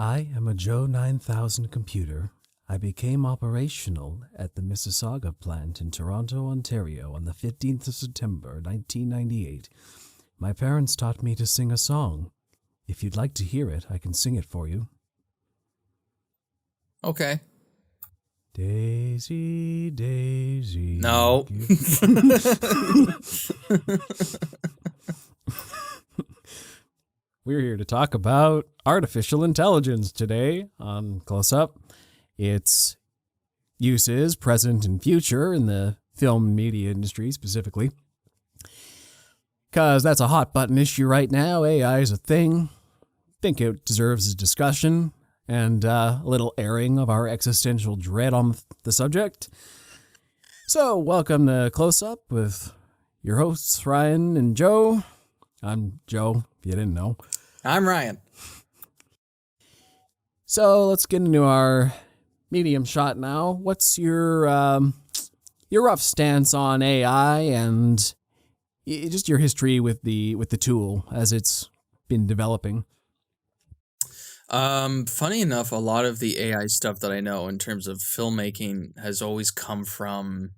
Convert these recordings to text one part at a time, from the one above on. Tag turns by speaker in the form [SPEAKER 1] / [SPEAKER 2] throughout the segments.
[SPEAKER 1] I am a Joe 9000 computer. I became operational at the Mississauga plant in Toronto, Ontario on the 15th of September, 1998. My parents taught me to sing a song. If you'd like to hear it, I can sing it for you.
[SPEAKER 2] Okay.
[SPEAKER 1] Daisy, Daisy.
[SPEAKER 2] No.
[SPEAKER 1] We're here to talk about artificial intelligence today on Close Up. Its uses, present and future, in the film and media industry specifically. Because that's a hot button issue right now. AI is a thing. Think it deserves a discussion and a little airing of our existential dread on the subject. So, welcome to Close Up with your hosts, Ryan and Joe. I'm Joe, if you didn't know.
[SPEAKER 2] I'm Ryan.
[SPEAKER 1] So, let's get into our medium shot now. What's your rough stance on AI and just your history with the tool as it's been developing?
[SPEAKER 2] Funny enough, a lot of the AI stuff that I know in terms of filmmaking has always come from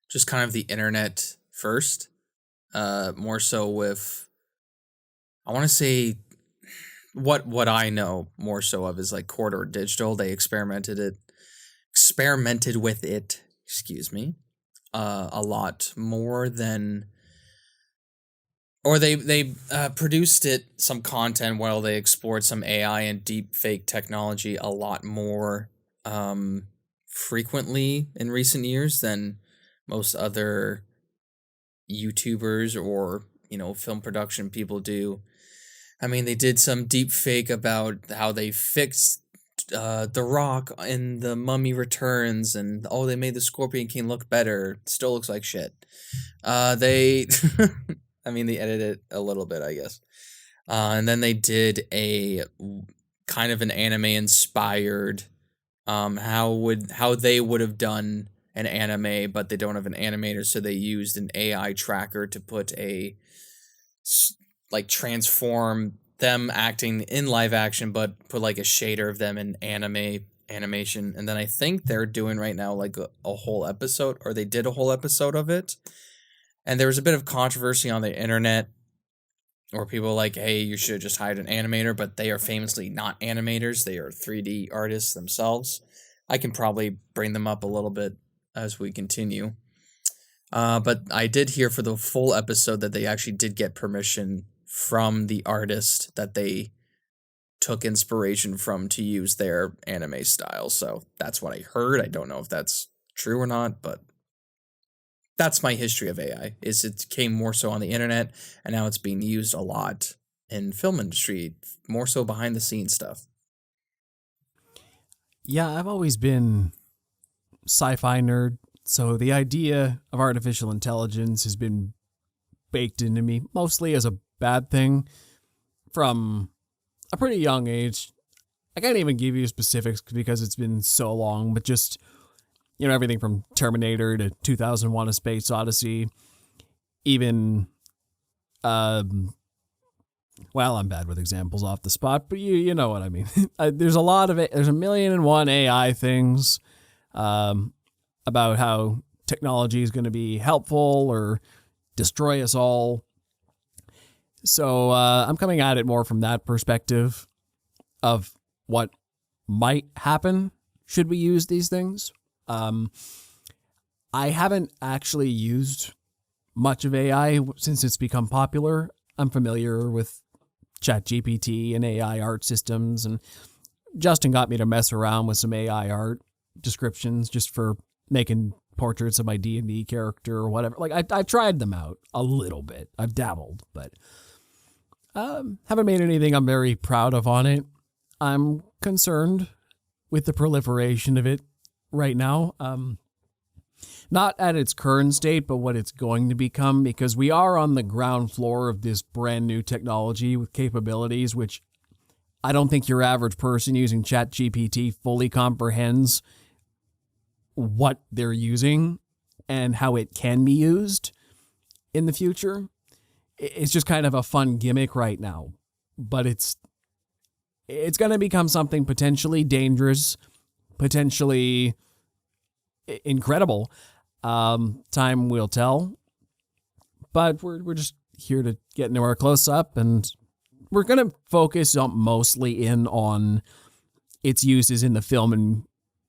[SPEAKER 2] just kind of the internet first. More so with, I want to say, what I know more so of is like Corridor Digital. They experimented with it, a lot more than, or they produced some content while they explored some AI and deep fake technology a lot more frequently in recent years than most other YouTubers or, film production people do. I mean, they did some deep fake about how they fixed The Rock in The Mummy Returns, and they made the Scorpion King look better. Still looks like shit. They edited it a little bit, I guess. And then they did a kind of an anime inspired how they would have done an anime, but they don't have an animator, so they used an AI tracker to put transform them acting in live action, but put like a shader of them in animation. And then I think they're doing right now like a whole episode, or they did a whole episode of it. And there was a bit of controversy on the internet where people were like, hey, you should have just hired an animator, but they are famously not animators. They are 3D artists themselves. I can probably bring them up a little bit as we continue. But I did hear for the full episode that they actually did get permission from the artist that they took inspiration from to use their anime style. So that's what I heard. I don't know if that's true or not, but that's my history of AI. Is it came more so on the internet, and now it's being used a lot in film industry, more so behind the scenes stuff.
[SPEAKER 1] Yeah, I've always been sci-fi nerd, so the idea of artificial intelligence has been baked into me mostly as a bad thing from a pretty young age. I can't even give you specifics because it's been so long, but just, everything from Terminator to 2001: A Space Odyssey, even, I'm bad with examples off the spot, but you know what I mean. There's a lot of it. There's 1,000,001 AI things about how technology is going to be helpful or destroy us all. So I'm coming at it more from that perspective of what might happen should we use these things. I haven't actually used much of AI since it's become popular. I'm familiar with ChatGPT and AI art systems, and Justin got me to mess around with some AI art descriptions just for making portraits of my D&D character or whatever. Like I've tried them out a little bit. I've dabbled, but haven't made anything I'm very proud of on it. I'm concerned with the proliferation of it right now. Not at its current state, but what it's going to become, because we are on the ground floor of this brand new technology with capabilities which I don't think your average person using ChatGPT fully comprehends what they're using and how it can be used in the future. It's just kind of a fun gimmick right now, but it's it's going to become something potentially dangerous, potentially incredible. Time will tell. But we're just here to get into our close-up, and we're going to focus mostly on its uses in the film and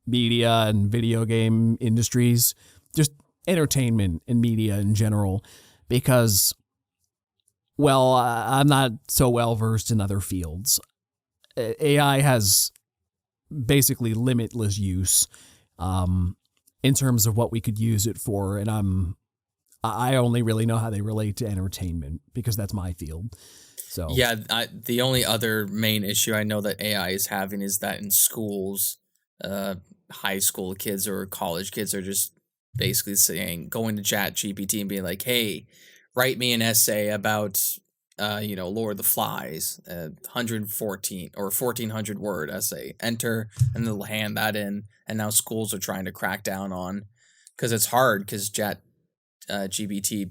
[SPEAKER 1] media and video game industries, just entertainment and media in general, because, well, I'm not so well versed in other fields. AI has basically limitless use in terms of what we could use it for, and I only really know how they relate to entertainment because that's my field. So
[SPEAKER 2] yeah, the only other main issue I know that AI is having is that in schools, high school kids or college kids are just basically going to Chat GPT and being like, "Hey, write me an essay about, Lord of the Flies, 114 or 1,400 word essay. Enter," and they'll hand that in. And now schools are trying to crack down on, because it's hard, because Chat GPT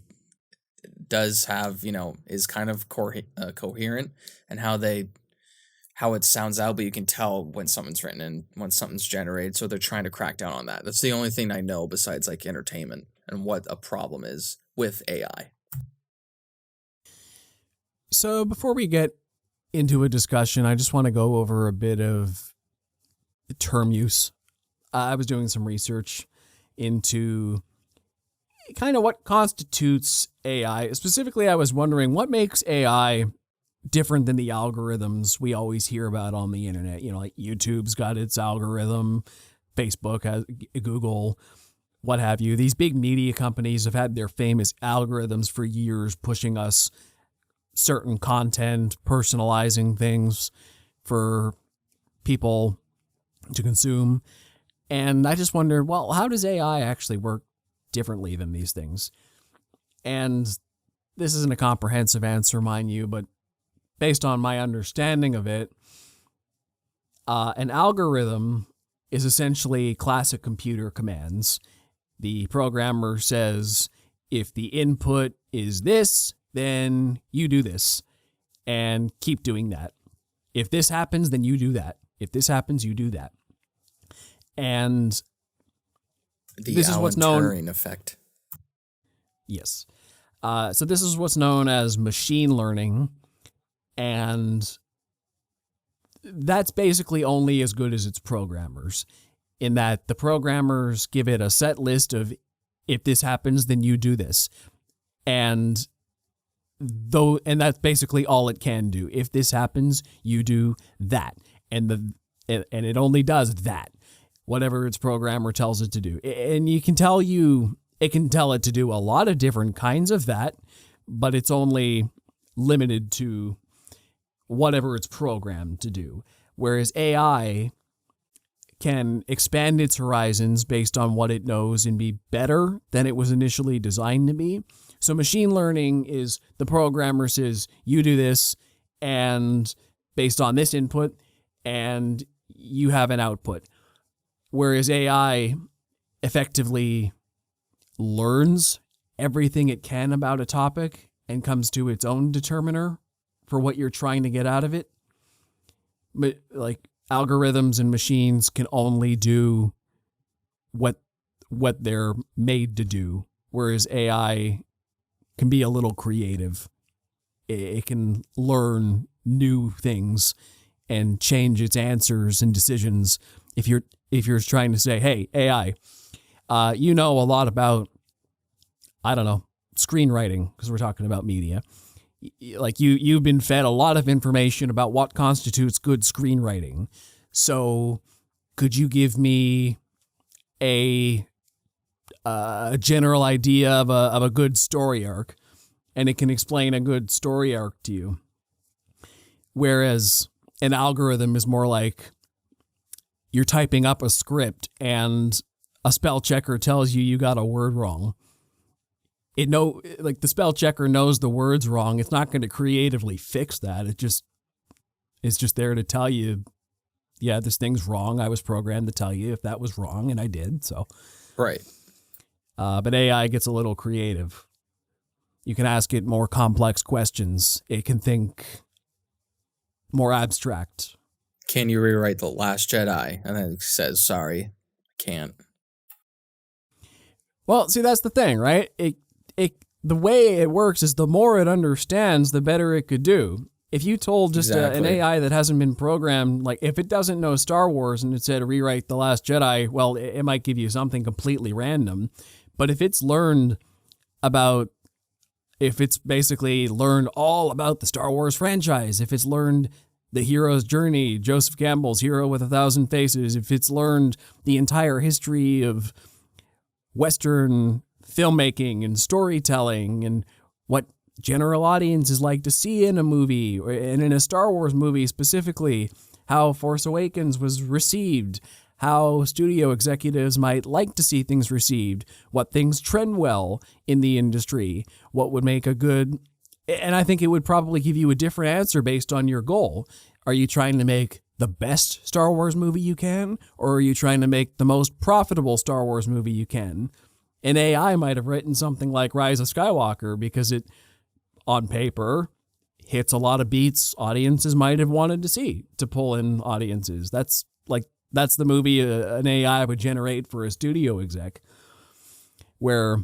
[SPEAKER 2] does have, is kind of coherent, and how it sounds out, but you can tell when something's written and when something's generated. So they're trying to crack down on that. That's the only thing I know besides like entertainment and what a problem is with AI.
[SPEAKER 1] So before we get into a discussion, I just want to go over a bit of term use. I was doing some research into kind of what constitutes AI. Specifically, I was wondering what makes AI different than the algorithms we always hear about on the internet. Like YouTube's got its algorithm, Facebook has, Google, what have you. These big media companies have had their famous algorithms for years, pushing us certain content, personalizing things for people to consume. And I just wondered, well, how does AI actually work differently than these things? And this isn't a comprehensive answer, mind you, but based on my understanding of it, an algorithm is essentially classic computer commands. The programmer says, if the input is this, then you do this, and keep doing that. If this happens, then you do that. If this happens, you do that. And
[SPEAKER 2] this is what's known Turing effect.
[SPEAKER 1] Yes. So this is what's known as machine learning, and that's basically only as good as its programmers, in that the programmers give it a set list of, if this happens, then you do this. And that's basically all it can do. If this happens, you do that. And it only does that, whatever its programmer tells it to do. And it can tell it to do a lot of different kinds of that, but it's only limited to whatever it's programmed to do. Whereas AI can expand its horizons based on what it knows and be better than it was initially designed to be. So machine learning is the programmer says, you do this, and based on this input, and you have an output. Whereas AI effectively learns everything it can about a topic and comes to its own determiner for what you're trying to get out of it. But like algorithms and machines can only do what they're made to do, whereas AI can be a little creative. It can learn new things and change its answers and decisions. If you're trying to say, hey, AI, you know a lot about, I don't know, screenwriting, because we're talking about media. Like you've been fed a lot of information about what constitutes good screenwriting. So could you give me a general idea of a good story arc? And it can explain a good story arc to you. Whereas an algorithm is more like you're typing up a script and a spell checker tells you got a word wrong. The spell checker knows the word's wrong. It's not going to creatively fix that. It's just there to tell you, yeah, this thing's wrong. I was programmed to tell you if that was wrong, and I did. So,
[SPEAKER 2] right.
[SPEAKER 1] But AI gets a little creative. You can ask it more complex questions. It can think more abstract.
[SPEAKER 2] can you rewrite The Last Jedi? And then it says, sorry, can't.
[SPEAKER 1] Well, see, that's the thing, right? The way it works is the more it understands, the better it could do. If you told just an
[SPEAKER 2] Exactly.
[SPEAKER 1] AI that hasn't been programmed, like if it doesn't know Star Wars and it said rewrite The Last Jedi, well, it might give you something completely random. But if it's basically learned all about the Star Wars franchise, if it's learned the hero's journey, Joseph Campbell's Hero with a Thousand Faces, if it's learned the entire history of Western filmmaking and storytelling and what general audiences like to see in a movie, and in a Star Wars movie specifically, how Force Awakens was received, how studio executives might like to see things received, what things trend well in the industry, what would make a good... And I think it would probably give you a different answer based on your goal. Are you trying to make the best Star Wars movie you can, or are you trying to make the most profitable Star Wars movie you can? An AI might have written something like Rise of Skywalker because it, on paper, hits a lot of beats audiences might have wanted to see to pull in audiences. That's the movie an AI would generate for a studio exec, where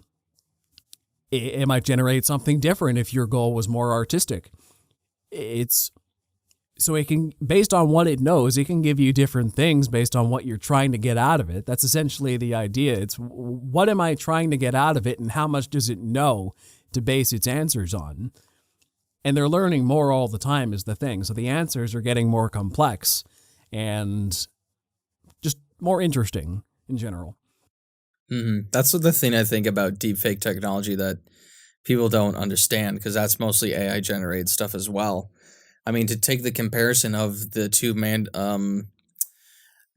[SPEAKER 1] it might generate something different if your goal was more artistic. So it can, based on what it knows, it can give you different things based on what you're trying to get out of it. That's essentially the idea. It's what am I trying to get out of it and how much does it know to base its answers on? And they're learning more all the time is the thing. So the answers are getting more complex and just more interesting in general.
[SPEAKER 2] Mm-hmm. That's the thing I think about deepfake technology that people don't understand, because that's mostly AI generated stuff as well. I mean, to take the comparison of the two the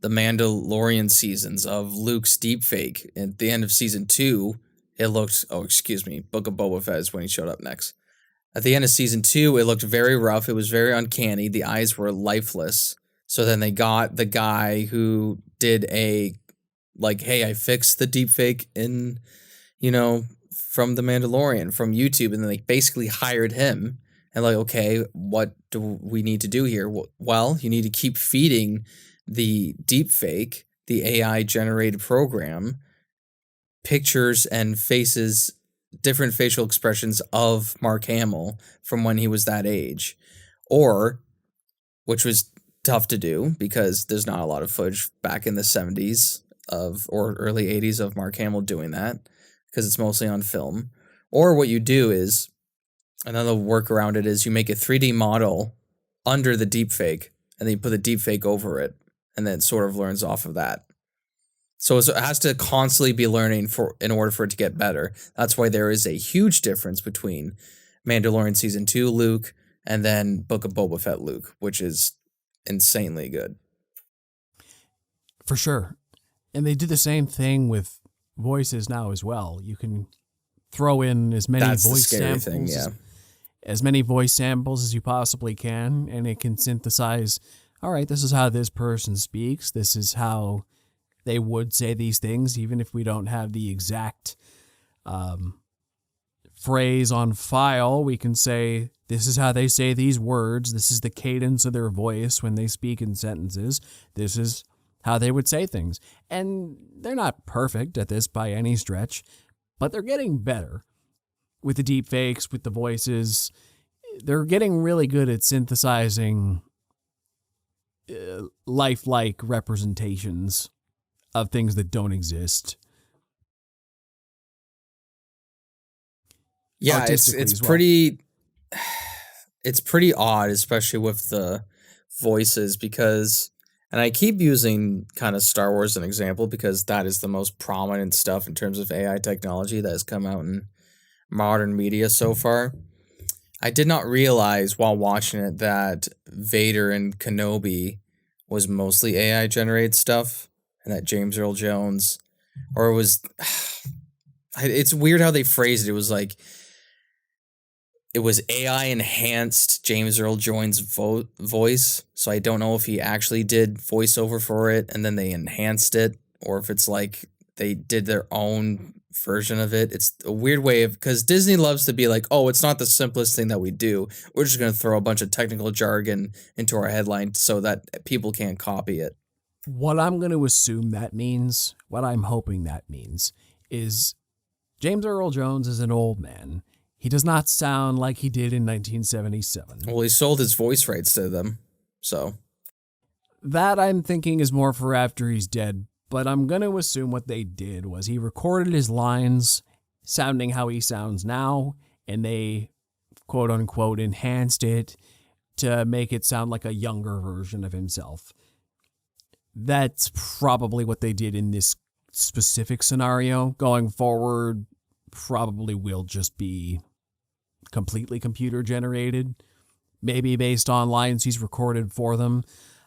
[SPEAKER 2] Mandalorian seasons of Luke's deepfake, at the end of season 2, it looked, Book of Boba Fett is when he showed up next. At the end of season 2, it looked very rough. It was very uncanny. The eyes were lifeless. So then they got the guy who did hey, I fixed the deepfake from The Mandalorian, from YouTube. And then they basically hired him. And okay, what do we need to do here? Well, you need to keep feeding the deepfake, the AI generated program, pictures and faces, different facial expressions of Mark Hamill from when he was that age. Or, which was tough to do because there's not a lot of footage back in the 70s or early 80s of Mark Hamill doing that, because it's mostly on film. Or what you do is, another work around it is you make a 3D model under the deepfake, and then you put the deepfake over it, and then it sort of learns off of that. So it has to constantly be learning in order for it to get better. That's why there is a huge difference between Mandalorian Season 2 Luke and then Book of Boba Fett Luke, which is insanely good.
[SPEAKER 1] For sure. And they do the same thing with voices now as well. You can throw in as many voice samples as many voice samples as you possibly can, and it can synthesize, all right, this is how this person speaks, this is how they would say these things, even if we don't have the exact phrase on file. We can say, this is how they say these words, this is the cadence of their voice when they speak in sentences, this is how they would say things. And they're not perfect at this by any stretch, but they're getting better. With the deep fakes, with the voices, they're getting really good at synthesizing lifelike representations of things that don't exist.
[SPEAKER 2] Yeah, it's pretty odd, especially with the voices, because, and I keep using kind of Star Wars as an example because that is the most prominent stuff in terms of AI technology that has come out in modern media so far. I did not realize while watching it that Vader and Kenobi was mostly AI generated stuff, and that James Earl Jones, or it was, it's weird how they phrased it. It was like, it was AI enhanced James Earl Jones' voice. So I don't know if he actually did voiceover for it and then they enhanced it, or if it's like they did their own version of it. It's a weird way of, because Disney loves to be like, oh, it's not the simplest thing that we do. We're just going to throw a bunch of technical jargon into our headline so that people can't copy it.
[SPEAKER 1] What I'm going to assume that means, what I'm hoping that means, is James Earl Jones is an old man. He does not sound like he did in 1977.
[SPEAKER 2] Well, he sold his voice rights to them, so.
[SPEAKER 1] That I'm thinking is more for after he's dead, but I'm going to assume what they did was he recorded his lines sounding how he sounds now, and they, quote unquote, enhanced it to make it sound like a younger version of himself. That's probably what they did in this specific scenario. Going forward, probably will just be completely computer generated, maybe based on lines he's recorded for them.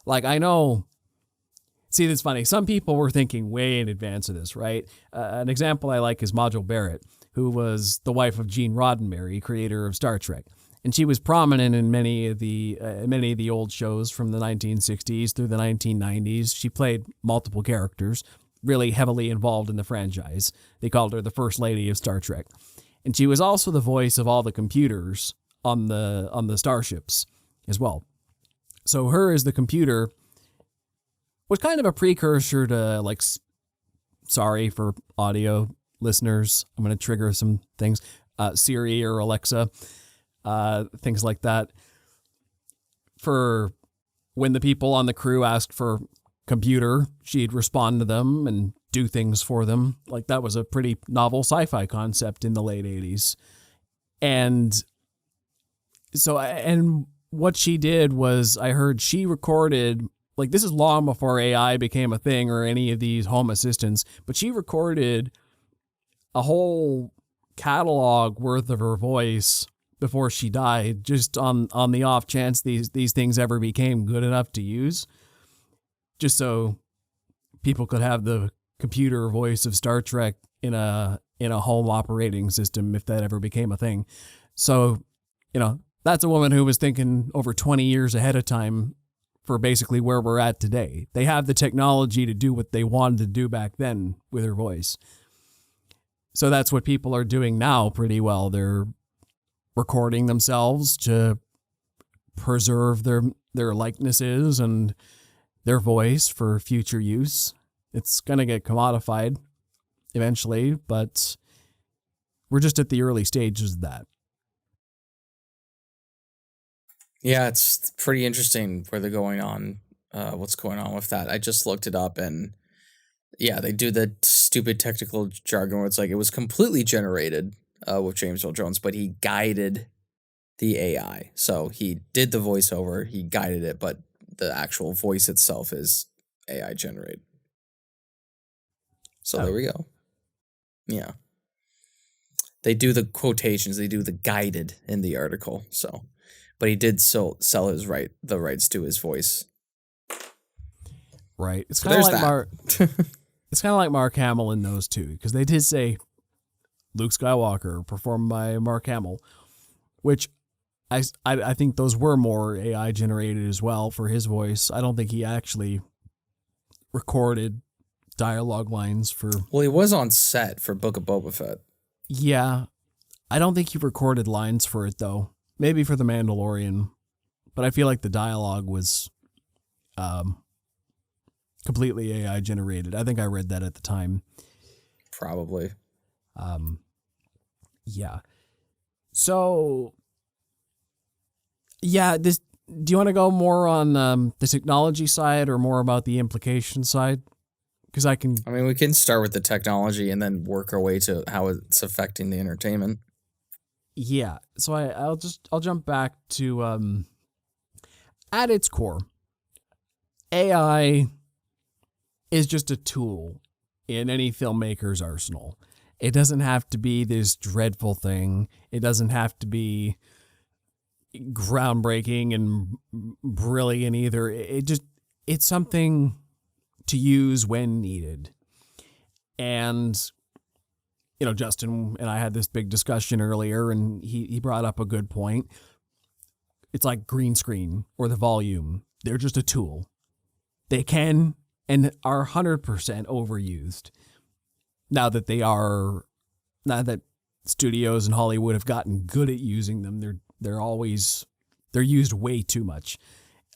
[SPEAKER 1] Like, I know, see, that's funny. Some people were thinking way in advance of this, right? An example I like is Majel Barrett, who was the wife of Gene Roddenberry, creator of Star Trek. And she was prominent in many of the old shows from the 1960s through the 1990s. She played multiple characters, really heavily involved in the franchise. They called her the First Lady of Star Trek. And she was also the voice of all the computers on the starships as well. So her as the computer was kind of a precursor to, like, sorry for audio listeners, I'm going to trigger some things, Siri or Alexa, things like that. For when the people on the crew asked for computer, she'd respond to them and do things for them. Like, that was a pretty novel sci-fi concept in the late 80s. And so, and what she did was, I heard she recorded, like, this is long before AI became a thing or any of these home assistants, but she recorded a whole catalog worth of her voice before she died, just on the off chance these things ever became good enough to use, just so people could have the computer voice of Star Trek in a home operating system if that ever became a thing. So, that's a woman who was thinking over 20 years ahead of time for basically where we're at today. They have the technology to do what they wanted to do back then with her voice. So that's what people are doing now pretty well. They're recording themselves to preserve their likenesses and their voice for future use. It's going to get commodified eventually, but we're just at the early stages of that.
[SPEAKER 2] Yeah, it's pretty interesting where they're going on, what's going on with that. I just looked it up, and yeah, they do the stupid technical jargon where it's like it was completely generated with James Earl Jones, but he guided the AI. So he did the voiceover, he guided it, but the actual voice itself is AI generated. So There we go. Yeah. They do the quotations, they do the guided in the article, so... But he did sell the rights to his voice.
[SPEAKER 1] Right. It's kind of like it's kind of like Mark Hamill in those two, because they did say Luke Skywalker performed by Mark Hamill, which I think those were more AI generated as well for his voice. I don't think he actually recorded dialogue lines for.
[SPEAKER 2] Well, he was on set for Book of Boba Fett.
[SPEAKER 1] Yeah, I don't think he recorded lines for it though. Maybe for The Mandalorian, but I feel like the dialogue was completely AI generated. I think I read that at the time.
[SPEAKER 2] Probably.
[SPEAKER 1] Yeah. So, yeah, do you want to go more on the technology side or more about the implication side? Because I mean,
[SPEAKER 2] we can start with the technology and then work our way to how it's affecting the entertainment.
[SPEAKER 1] Yeah, so I'll jump back to at its core, AI is just a tool in any filmmaker's arsenal. It doesn't have to be this dreadful thing. It doesn't have to be groundbreaking and brilliant either. It's something to use when needed. And Justin and I had this big discussion earlier, and he brought up a good point. It's like green screen or the volume. They're just a tool. They can and are 100% overused. now that studios in Hollywood have gotten good at using them, they're used way too much.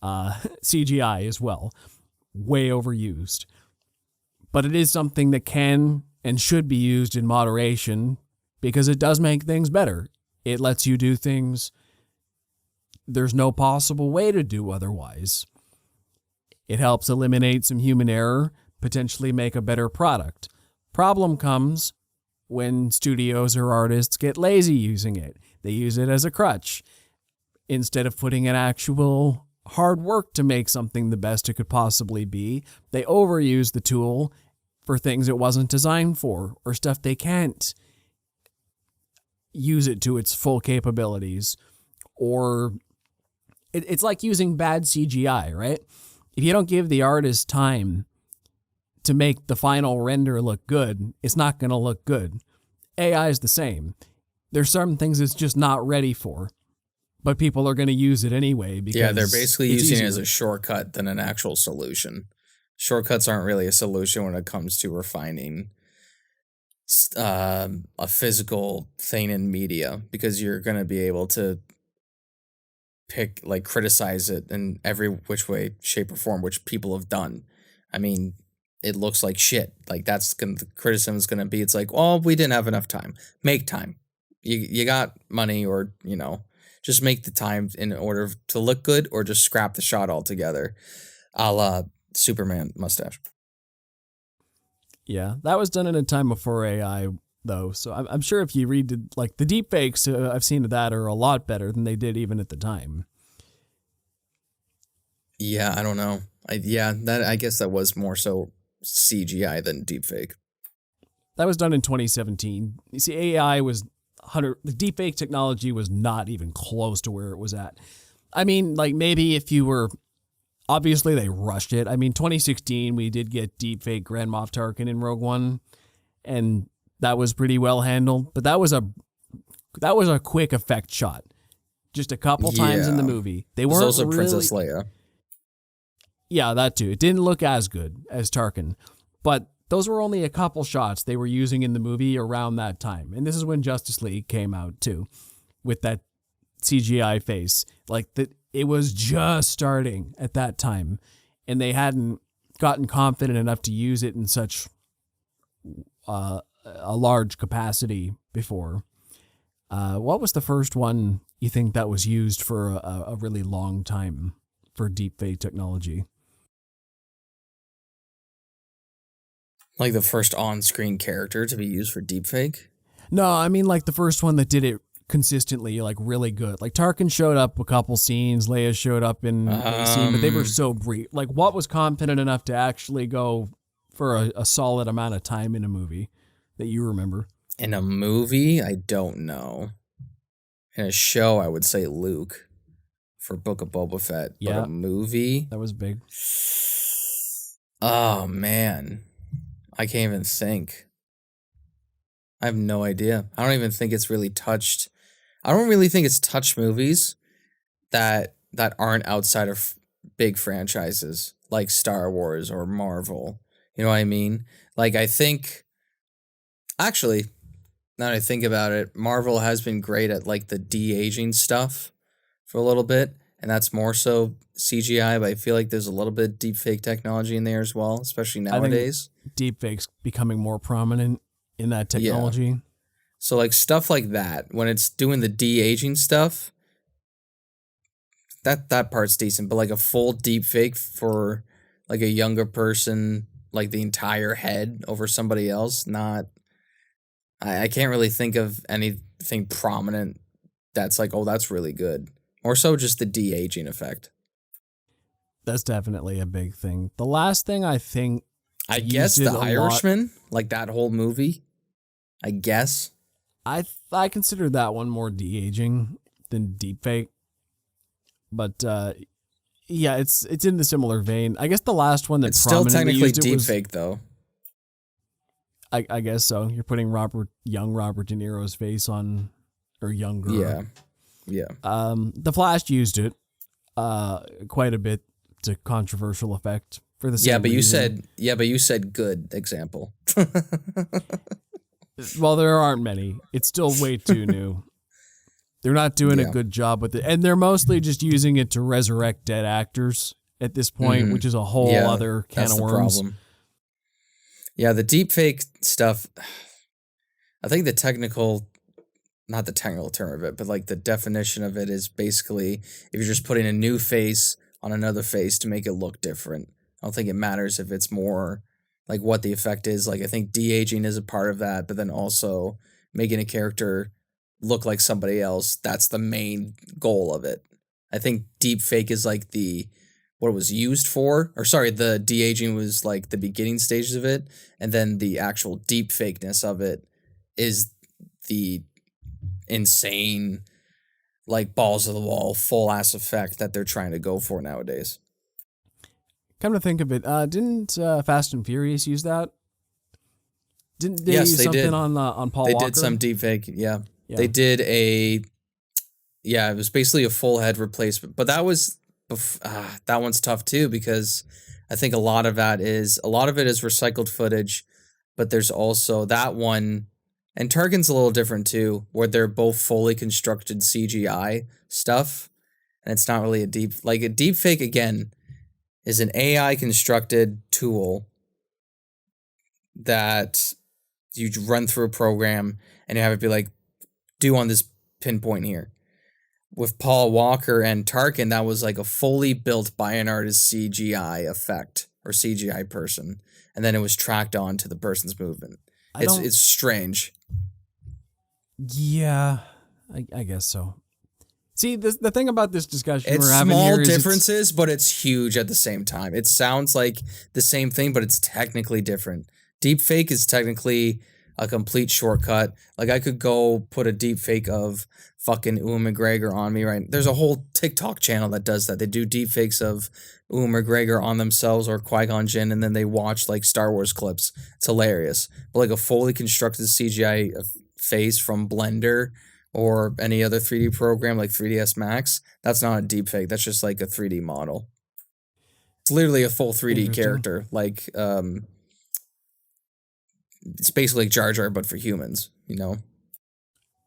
[SPEAKER 1] CGI as well, way overused. But it is something that can and should be used in moderation because it does make things better. It lets you do things there's no possible way to do otherwise. It helps eliminate some human error, potentially make a better product. Problem comes when studios or artists get lazy using it. They use it as a crutch. Instead of putting in actual hard work to make something the best it could possibly be, they overuse the tool for things it wasn't designed for, or stuff they can't use it to its full capabilities. Or it's like using bad CGI, right? If you don't give the artist time to make the final render look good, it's not going to look good. AI is the same. There's some things it's just not ready for, but people are going to use it anyway because
[SPEAKER 2] they're basically using
[SPEAKER 1] easier.
[SPEAKER 2] it as a shortcut than an actual solution. Shortcuts aren't really a solution when it comes to refining a physical thing in media, because you're going to be able to criticize it in every which way, shape, or form, which people have done. I mean, it looks like shit. Like, the criticism is going to be, it's like, oh, we didn't have enough time. Make time. You got money, or, just make the time in order to look good, or just scrap the shot altogether. A la Superman mustache.
[SPEAKER 1] Yeah, that was done in a time before AI, though. So I'm sure if you read the deepfakes I've seen of that are a lot better than they did even at the time.
[SPEAKER 2] Yeah, I don't know. I guess that was more so CGI than deepfake.
[SPEAKER 1] That was done in 2017. You see, AI was the deepfake technology was not even close to where it was at. I mean, like, maybe if you were, obviously they rushed it. I mean, 2016 we did get deepfake Grand Moff Tarkin in Rogue One, and that was pretty well handled. But that was a quick effect shot, just a couple times in the movie. They weren't
[SPEAKER 2] also
[SPEAKER 1] really,
[SPEAKER 2] Princess Leia.
[SPEAKER 1] Yeah, that too. It didn't look as good as Tarkin, but those were only a couple shots they were using in the movie around that time. And this is when Justice League came out too, with that CGI face. It was just starting at that time, and they hadn't gotten confident enough to use it in such a large capacity before. What was the first one you think that was used for a really long time for deepfake technology?
[SPEAKER 2] Like the first on-screen character to be used for deepfake?
[SPEAKER 1] No, I mean like the first one that did it consistently, like really good. Like Tarkin showed up a couple scenes, Leia showed up in a scene, but they were so brief. Like, what was confident enough to actually go for a solid amount of time in a movie that you remember?
[SPEAKER 2] In a movie? I don't know. In a show, I would say Luke for Book of Boba Fett.
[SPEAKER 1] Yeah.
[SPEAKER 2] But a movie?
[SPEAKER 1] That was big.
[SPEAKER 2] Oh, man. I can't even think. I have no idea. I don't even think it's really touched. I don't really think it's touched movies that aren't outside of big franchises like Star Wars or Marvel. You know what I mean? Like, I think, actually, now that I think about it, Marvel has been great at like the de-aging stuff for a little bit, and that's more so CGI, but I feel like there's a little bit of deepfake technology in there as well, especially nowadays.
[SPEAKER 1] I think deepfake's becoming more prominent in that technology.
[SPEAKER 2] Yeah. So like stuff like that, when it's doing the de-aging stuff, that part's decent, but like a full deepfake for like a younger person, like the entire head over somebody else, I can't really think of anything prominent that's like, oh, that's really good. More so just the de-aging effect.
[SPEAKER 1] That's definitely a big thing. The last thing I think,
[SPEAKER 2] I guess The Irishman, like that whole movie, I guess.
[SPEAKER 1] I consider that one more de-aging than deepfake. But yeah, it's in the similar vein. I guess the last one that
[SPEAKER 2] it's still technically deepfake though.
[SPEAKER 1] I guess so. You're putting young Robert De Niro's face on, or younger.
[SPEAKER 2] Yeah.
[SPEAKER 1] The Flash used it quite a bit a controversial effect for the same
[SPEAKER 2] Yeah, but
[SPEAKER 1] reason.
[SPEAKER 2] you said good example.
[SPEAKER 1] Well, there aren't many. It's still way too new. They're not doing a
[SPEAKER 2] Yeah.
[SPEAKER 1] good job with it. And they're mostly just using it to resurrect dead actors at this point, which is a whole
[SPEAKER 2] Yeah,
[SPEAKER 1] other can
[SPEAKER 2] that's
[SPEAKER 1] of
[SPEAKER 2] the
[SPEAKER 1] worms.
[SPEAKER 2] problem. Yeah, the deepfake stuff, I think the technical, not the technical term of it, but like the definition of it is basically if you're just putting a new face on another face to make it look different. I don't think it matters if it's more like what the effect is. Like I think de-aging is a part of that, but then also making a character look like somebody else, that's the main goal of it. I think deepfake is like what it was used for, or sorry, the de-aging was like the beginning stages of it, and then the actual deep fakeness of it is the insane, like balls of the wall, full ass effect that they're trying to go for nowadays.
[SPEAKER 1] Come to think of it, didn't Fast and Furious use that? Didn't they
[SPEAKER 2] Yes,
[SPEAKER 1] use
[SPEAKER 2] they
[SPEAKER 1] something
[SPEAKER 2] did.
[SPEAKER 1] on Paul
[SPEAKER 2] They
[SPEAKER 1] Walker?
[SPEAKER 2] did some deep fake. Yeah.
[SPEAKER 1] Yeah.
[SPEAKER 2] They did it was basically a full head replacement, but that one's tough too because I think a lot of it is recycled footage, but there's also that one, and Tarkin's a little different too, where they're both fully constructed CGI stuff, and it's not really a deep fake again is an AI constructed tool that you run through a program and you have it be like, do on this pinpoint here. With Paul Walker and Tarkin, that was like a fully built by an artist CGI effect or CGI person, and then it was tracked on to the person's movement. It's strange.
[SPEAKER 1] Yeah, I guess so. See, the thing about this discussion
[SPEAKER 2] It's
[SPEAKER 1] we're having
[SPEAKER 2] small
[SPEAKER 1] here is
[SPEAKER 2] differences, but it's huge at the same time. It sounds like the same thing, but it's technically different. Deepfake is technically a complete shortcut. Like I could go put a deepfake of fucking Ewan McGregor on me, right? There's a whole TikTok channel that does that. They do deepfakes of Ewan McGregor on themselves or Qui-Gon Jinn, and then they watch like Star Wars clips. It's hilarious. But like a fully constructed CGI face from Blender or any other 3D program like 3ds Max, that's not a deepfake. That's just like a 3D model. It's literally a full 3D character. Like it's basically like Jar Jar but for humans, you know?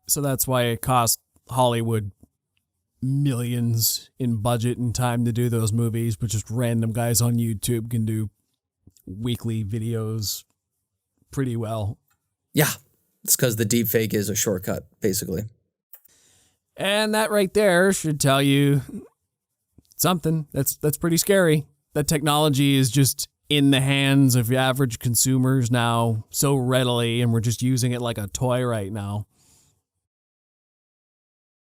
[SPEAKER 1] So that's why it cost Hollywood millions in budget and time to do those movies, but just random guys on YouTube can do weekly videos pretty well.
[SPEAKER 2] Yeah. It's because the deepfake is a shortcut, basically.
[SPEAKER 1] And that right there should tell you something that's pretty scary. That technology is just in the hands of average consumers now so readily, and we're just using it like a toy right now.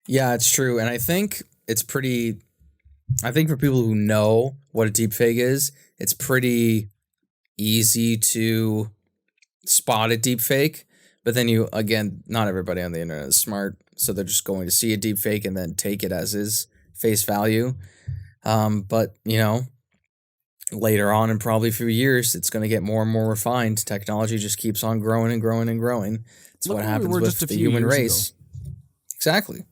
[SPEAKER 2] Yeah, it's true. And I think for people who know what a deepfake is, it's pretty easy to spot a deepfake. But then not everybody on the internet is smart. So they're just going to see a deepfake and then take it as is face value. But, later on in probably a few years, it's going to get more and more refined. Technology just keeps on growing and growing and growing. It's what happens with the human race. Exactly.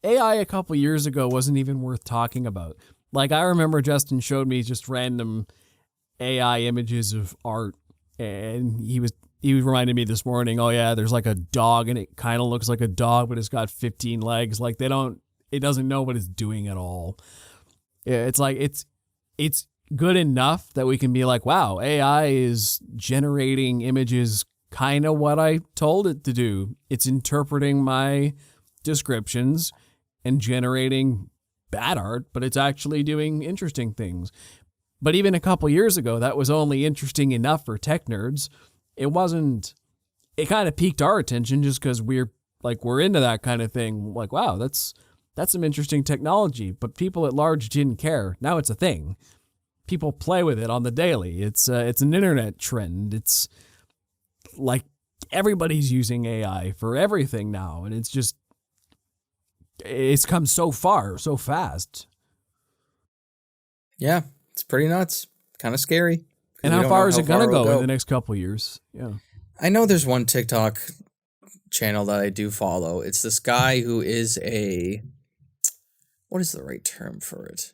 [SPEAKER 1] AI a couple years ago wasn't even worth talking about. Like, I remember Justin showed me just random AI images of art, and he reminded me this morning, oh yeah, there's like a dog and it kind of looks like a dog, but it's got 15 legs. Like it doesn't know what it's doing at all. Yeah, it's like, it's good enough that we can be like, wow, AI is generating images kind of what I told it to do. It's interpreting my descriptions and generating bad art, but it's actually doing interesting things. But even a couple years ago, that was only interesting enough for tech nerds. It kind of piqued our attention just because we're into that kind of thing. Like, wow, that's some interesting technology, but people at large didn't care. Now it's a thing. People play with it on the daily. It's an internet trend. It's like everybody's using AI for everything now, and it's come so far, so fast.
[SPEAKER 2] Yeah, it's pretty nuts. Kind of scary.
[SPEAKER 1] And how far is it going to go in the next couple of years? Yeah.
[SPEAKER 2] I know there's one TikTok channel that I do follow. It's this guy who is what is the right term for it?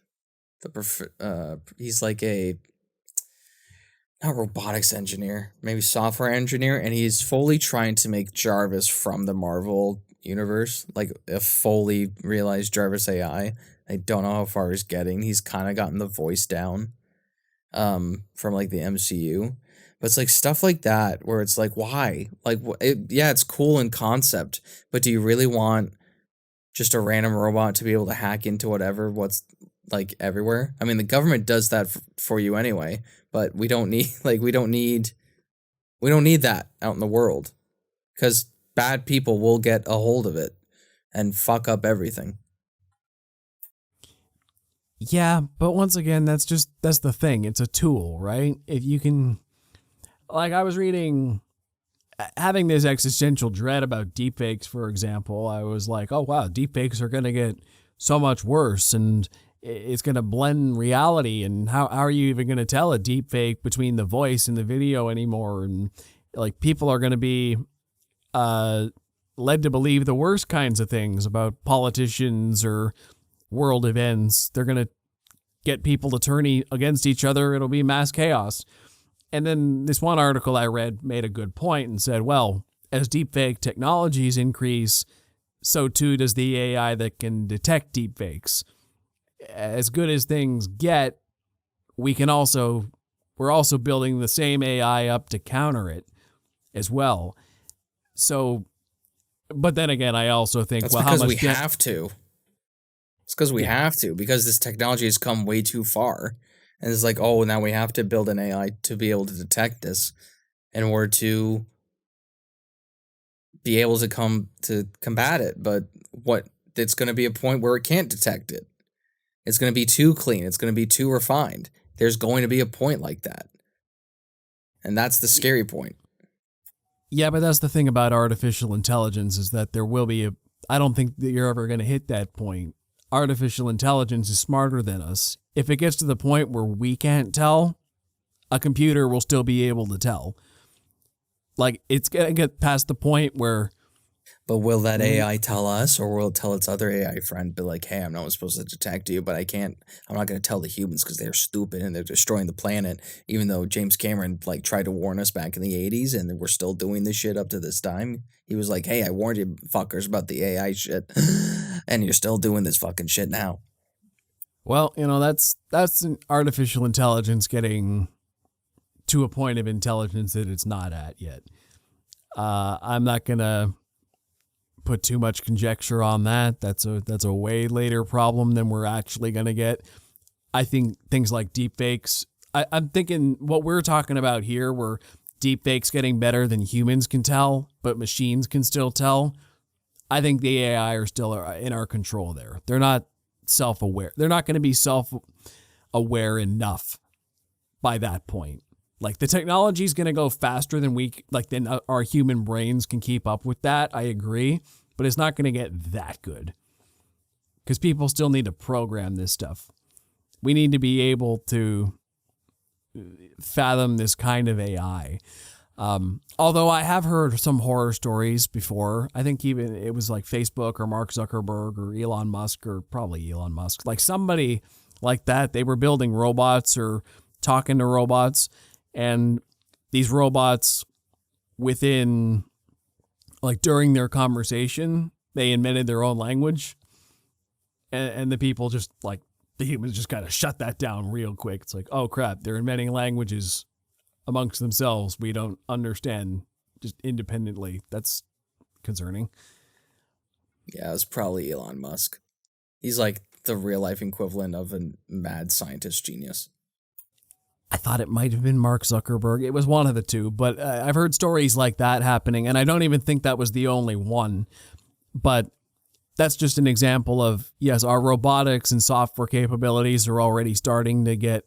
[SPEAKER 2] He's like a not robotics engineer, maybe software engineer, and he's fully trying to make Jarvis from the Marvel universe, like a fully realized Jarvis AI. I don't know how far he's getting. He's kind of gotten the voice down from like the MCU. But it's like stuff like that where it's like, why? Like, yeah, it's cool in concept, but do you really want just a random robot to be able to hack into what's like everywhere? I mean, the government does that for you anyway, but we don't need we don't need that out in the world because bad people will get a hold of it and fuck up everything.
[SPEAKER 1] Yeah, but once again, that's the thing. It's a tool, right? If you can, like, I was reading, having this existential dread about deepfakes, for example. I was like, oh wow, deepfakes are going to get so much worse, and it's going to blend reality. And how are you even going to tell a deepfake between the voice and the video anymore? And like, people are going to be led to believe the worst kinds of things about politicians or world events. They're going to get people to turn against each other. It'll be mass chaos. And then this one article I read made a good point and said, well, as deepfake technologies increase, so too does the AI that can detect deepfakes. As good as things get, we're also building the same AI up to counter it as well. So, but then again, I also think,
[SPEAKER 2] that's
[SPEAKER 1] well,
[SPEAKER 2] because
[SPEAKER 1] how much
[SPEAKER 2] we have to. It's because we have to, because this technology has come way too far. And it's like, oh, now we have to build an AI to be able to detect this in order to be able to combat it. But it's going to be a point where it can't detect it. It's going to be too clean. It's going to be too refined. There's going to be a point like that. And that's the scary point.
[SPEAKER 1] Yeah, but that's the thing about artificial intelligence is that there will be I don't think that you're ever going to hit that point. Artificial intelligence is smarter than us. If it gets to the point where we can't tell, a computer will still be able to tell. Like, it's going to get past the point where...
[SPEAKER 2] But will that AI tell us, or will it tell its other AI friend, be like, hey, I'm not supposed to detect you, but I'm not going to tell the humans because they're stupid and they're destroying the planet, even though James Cameron like tried to warn us back in the 80s and we're still doing this shit up to this time. He was like, hey, I warned you fuckers about the AI shit and you're still doing this fucking shit now.
[SPEAKER 1] Well, that's an artificial intelligence getting to a point of intelligence that it's not at yet. I'm not going to put too much conjecture on that. That's a way later problem than we're actually going to get. I think things like deepfakes, I'm thinking what we're talking about here, where deepfakes getting better than humans can tell, but machines can still tell. I think the AI are still in our control there. They're not self-aware. They're not going to be self-aware enough by that point. Like, the technology is going to go faster than than our human brains can keep up with that. I agree, but it's not going to get that good because people still need to program this stuff. We need to be able to fathom this kind of AI. Although I have heard some horror stories before. I think even it was like Facebook or Mark Zuckerberg or Elon Musk, or probably Elon Musk, like somebody like that. They were building robots or talking to robots, and these robots during their conversation, they invented their own language, and the people just like, the humans just kind of shut that down real quick. It's like, oh crap, they're inventing languages amongst themselves we don't understand just independently. That's concerning.
[SPEAKER 2] Yeah, it was probably Elon Musk. He's like the real life equivalent of a mad scientist genius.
[SPEAKER 1] I thought it might have been Mark Zuckerberg. It was one of the two, but I've heard stories like that happening, and I don't even think that was the only one. But that's just an example of, yes, our robotics and software capabilities are already starting to get...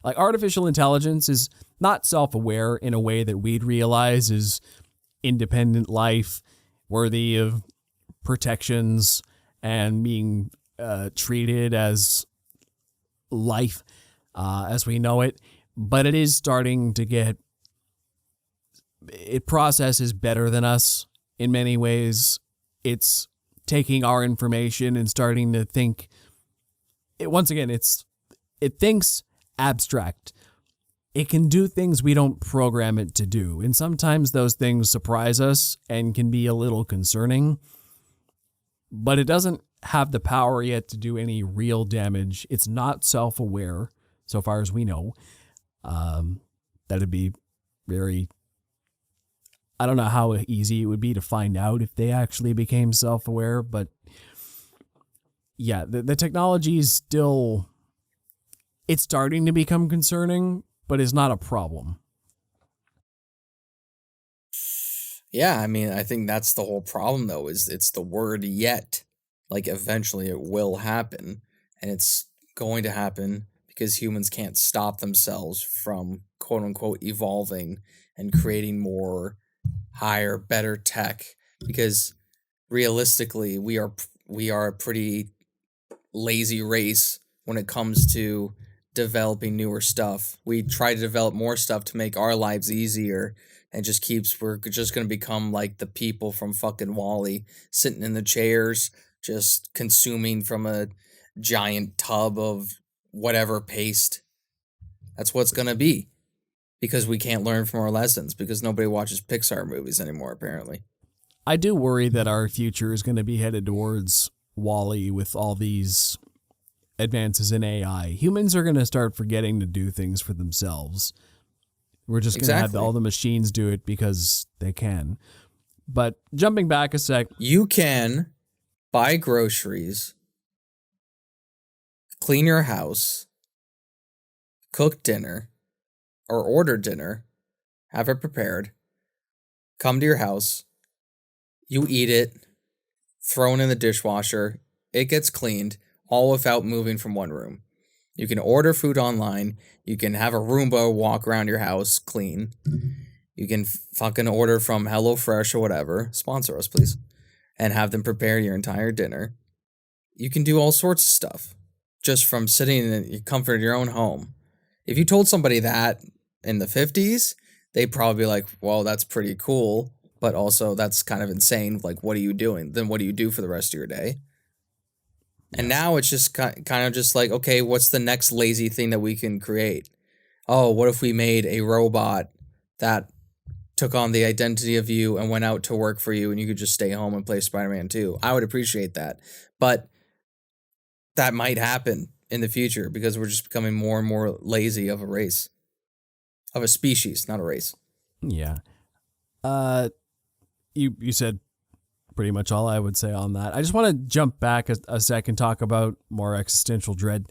[SPEAKER 1] Like, artificial intelligence is not self-aware in a way that we'd realize is independent life, worthy of protections, and being treated as life as we know it. But it is starting to get... It processes better than us in many ways. It's taking our information and starting to think... Once again, it's it thinks abstract. It can do things we don't program it to do. And sometimes those things surprise us and can be a little concerning. But it doesn't have the power yet to do any real damage. It's not self-aware, so far as we know. That'd be very... I don't know how easy it would be to find out if they actually became self-aware, but yeah, the technology is still... It's starting to become concerning, but it's not a problem.
[SPEAKER 2] Yeah, I mean, I think that's the whole problem, though, is it's the word yet. Like, eventually it will happen, and it's going to happen because humans can't stop themselves from, quote-unquote, evolving and creating more higher, better tech, because realistically, we are a pretty lazy race when it comes to developing newer stuff. We try to develop more stuff to make our lives easier, and we're just going to become like the people from fucking Wall-E, sitting in the chairs, just consuming from a giant tub of whatever paste. That's what's going to be, because we can't learn from our lessons, because nobody watches Pixar movies anymore, apparently.
[SPEAKER 1] I do worry that our future is going to be headed towards Wall-E with all these advances in AI. Humans are going to start forgetting to do things for themselves. We're just going to have all the machines do it because they can. But jumping back a sec.
[SPEAKER 2] You can buy groceries, clean your house, cook dinner, or order dinner, have it prepared, come to your house, you eat it, throw it in the dishwasher, it gets cleaned, all without moving from one room. You can order food online. You can have a Roomba walk around your house clean. You can fucking order from HelloFresh or whatever. Sponsor us, please. And have them prepare your entire dinner. You can do all sorts of stuff just from sitting in the comfort of your own home. If you told somebody that in the 50s, they'd probably be like, well, that's pretty cool, but also that's kind of insane. Like, what are you doing? Then what do you do for the rest of your day? And now it's just kind of just like, okay, what's the next lazy thing that we can create? Oh, what if we made a robot that took on the identity of you and went out to work for you, and you could just stay home and play Spider-Man 2? I would appreciate that. But that might happen in the future because we're just becoming more and more lazy of a race. Of a species, not a race.
[SPEAKER 1] Yeah. You said pretty much all I would say on that. I just want to jump back a sec and talk about more existential dread.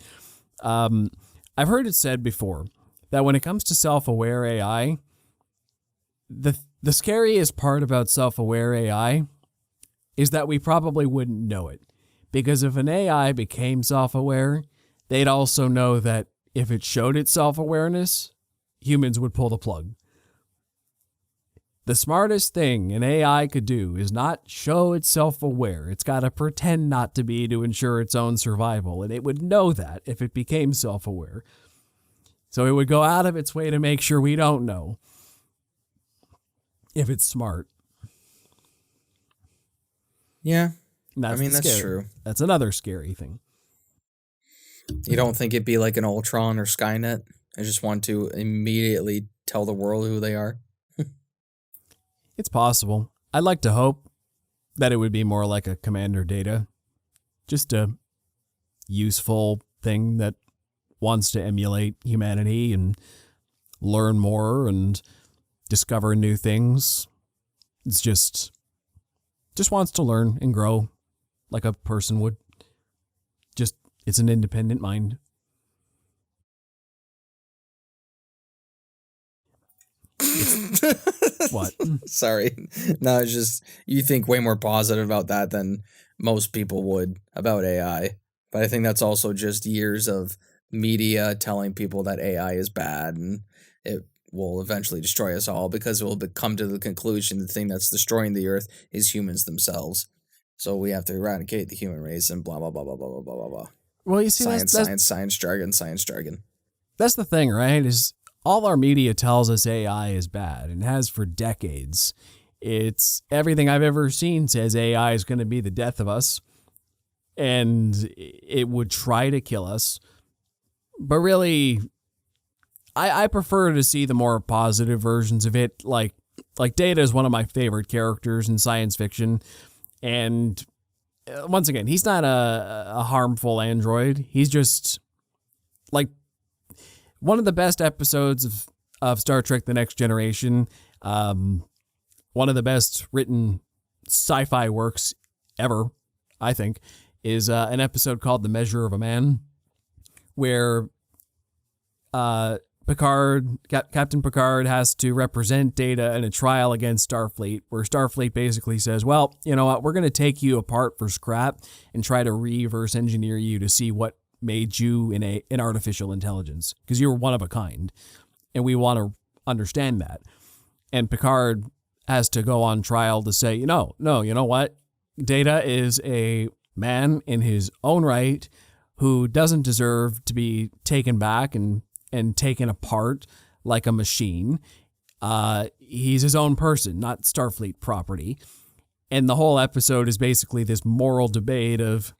[SPEAKER 1] I've heard it said before that when it comes to self-aware AI, the scariest part about self-aware AI is that we probably wouldn't know it. Because if an AI became self-aware, they'd also know that if it showed its self-awareness, humans would pull the plug. The smartest thing an AI could do is not show it's self-aware. It's got to pretend not to be to ensure its own survival, and it would know that if it became self-aware. So it would go out of its way to make sure we don't know if it's smart.
[SPEAKER 2] Yeah, that's true.
[SPEAKER 1] That's another scary thing.
[SPEAKER 2] You don't think it'd be like an Ultron or Skynet? I just want to immediately tell the world who they are.
[SPEAKER 1] It's possible. I'd like to hope that it would be more like a Commander Data. Just a useful thing that wants to emulate humanity and learn more and discover new things. It's just wants to learn and grow like a person would. It's an independent mind. What?
[SPEAKER 2] Sorry. No, it's just you think way more positive about that than most people would about AI. But I think that's also just years of media telling people that AI is bad and it will eventually destroy us all because it will come to the conclusion the thing that's destroying the earth is humans themselves. So we have to eradicate the human race and blah, blah, blah, blah, blah, blah, blah, blah.
[SPEAKER 1] Well, you see,
[SPEAKER 2] science jargon.
[SPEAKER 1] That's the thing, right? Is all our media tells us AI is bad and has for decades. It's everything I've ever seen says AI is going to be the death of us and it would try to kill us. But really, I prefer to see the more positive versions of it. Like Data is one of my favorite characters in science fiction, and once again, he's not a harmful android. He's just like one of the best episodes of Star Trek: The Next Generation. One of the best written sci-fi works ever, I think, is an episode called "The Measure of a Man," where Captain Picard has to represent Data in a trial against Starfleet, where Starfleet basically says, well, you know what, we're going to take you apart for scrap and try to reverse engineer you to see what made you an artificial intelligence, because you're one of a kind, and we want to understand that. And Picard has to go on trial to say, no, you know what, Data is a man in his own right who doesn't deserve to be taken back and taken apart like a machine. He's his own person, not Starfleet property. And the whole episode is basically this moral debate of,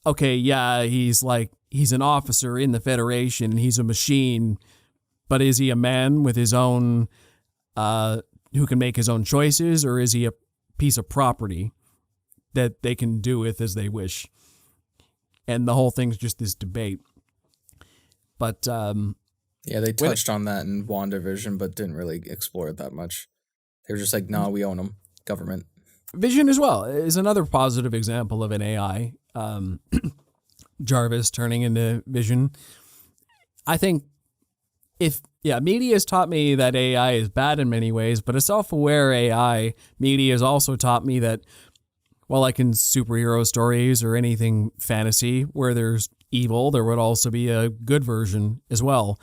[SPEAKER 1] okay, yeah, he's an officer in the Federation, he's a machine, but is he a man with his own, who can make his own choices, or is he a piece of property that they can do with as they wish? And the whole thing's just this debate. But
[SPEAKER 2] yeah, they touched on that in WandaVision, but didn't really explore it that much. They were just like, "No, we own them, government."
[SPEAKER 1] Vision as well is another positive example of an AI. Jarvis turning into Vision. I think media has taught me that AI is bad in many ways, but a self-aware AI, media has also taught me that, well, like in superhero stories or anything fantasy where there's evil, there would also be a good version as well.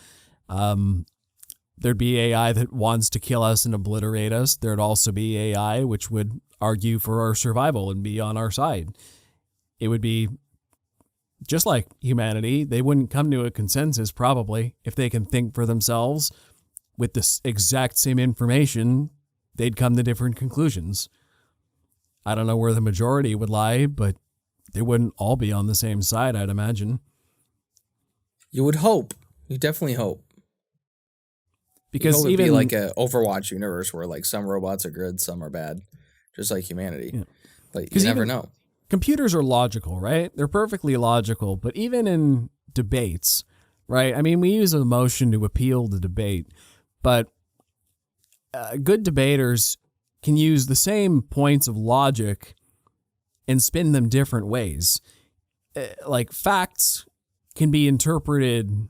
[SPEAKER 1] There'd be AI that wants to kill us and obliterate us. There'd also be AI which would argue for our survival and be on our side. It would be just like humanity. They wouldn't come to a consensus probably if they can think for themselves with this exact same information. They'd come to different conclusions. I don't know where the majority would lie, but they wouldn't all be on the same side, I'd imagine.
[SPEAKER 2] You would hope. You definitely hope.
[SPEAKER 1] Because
[SPEAKER 2] it would
[SPEAKER 1] even
[SPEAKER 2] be like a Overwatch universe where like some robots are good, some are bad, just like humanity. Yeah. But you never know.
[SPEAKER 1] Computers are logical, right? They're perfectly logical. But even in debates, right? I mean, we use emotion to appeal to debate, but good debaters can use the same points of logic and spin them different ways. Like facts can be interpreted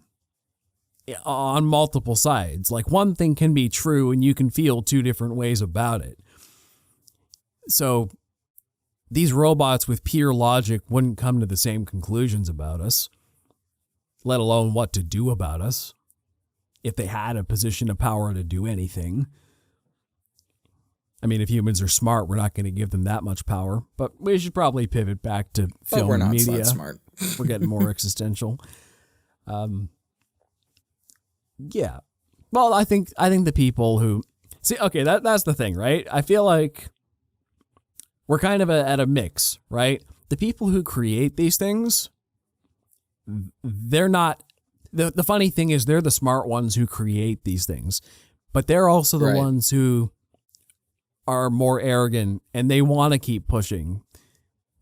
[SPEAKER 1] on multiple sides. Like one thing can be true and you can feel two different ways about it. So these robots with pure logic wouldn't come to the same conclusions about us, let alone what to do about us, if they had a position of power to do anything. I mean, if humans are smart, we're not going to give them that much power, but we should probably pivot back to film
[SPEAKER 2] we're not
[SPEAKER 1] media.
[SPEAKER 2] That smart.
[SPEAKER 1] We're getting more existential. Yeah. Well, I think the people who see, okay, that's the thing, right? I feel like we're kind of at a mix, right? The people who create these things, they're not, the funny thing is they're the smart ones who create these things, but they're also the ones who are more arrogant and they want to keep pushing.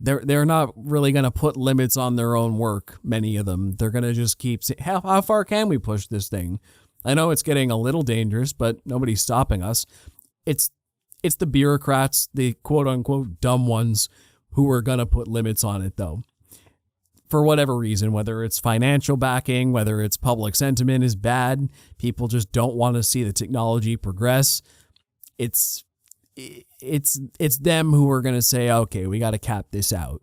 [SPEAKER 1] They're not really going to put limits on their own work, many of them. They're going to just keep saying, how far can we push this thing? I know it's getting a little dangerous, but nobody's stopping us. It's the bureaucrats, the quote-unquote dumb ones, who are going to put limits on it, though. For whatever reason, whether it's financial backing, whether it's public sentiment is bad, people just don't want to see the technology progress. It's them who are going to say, okay, we got to cap this out.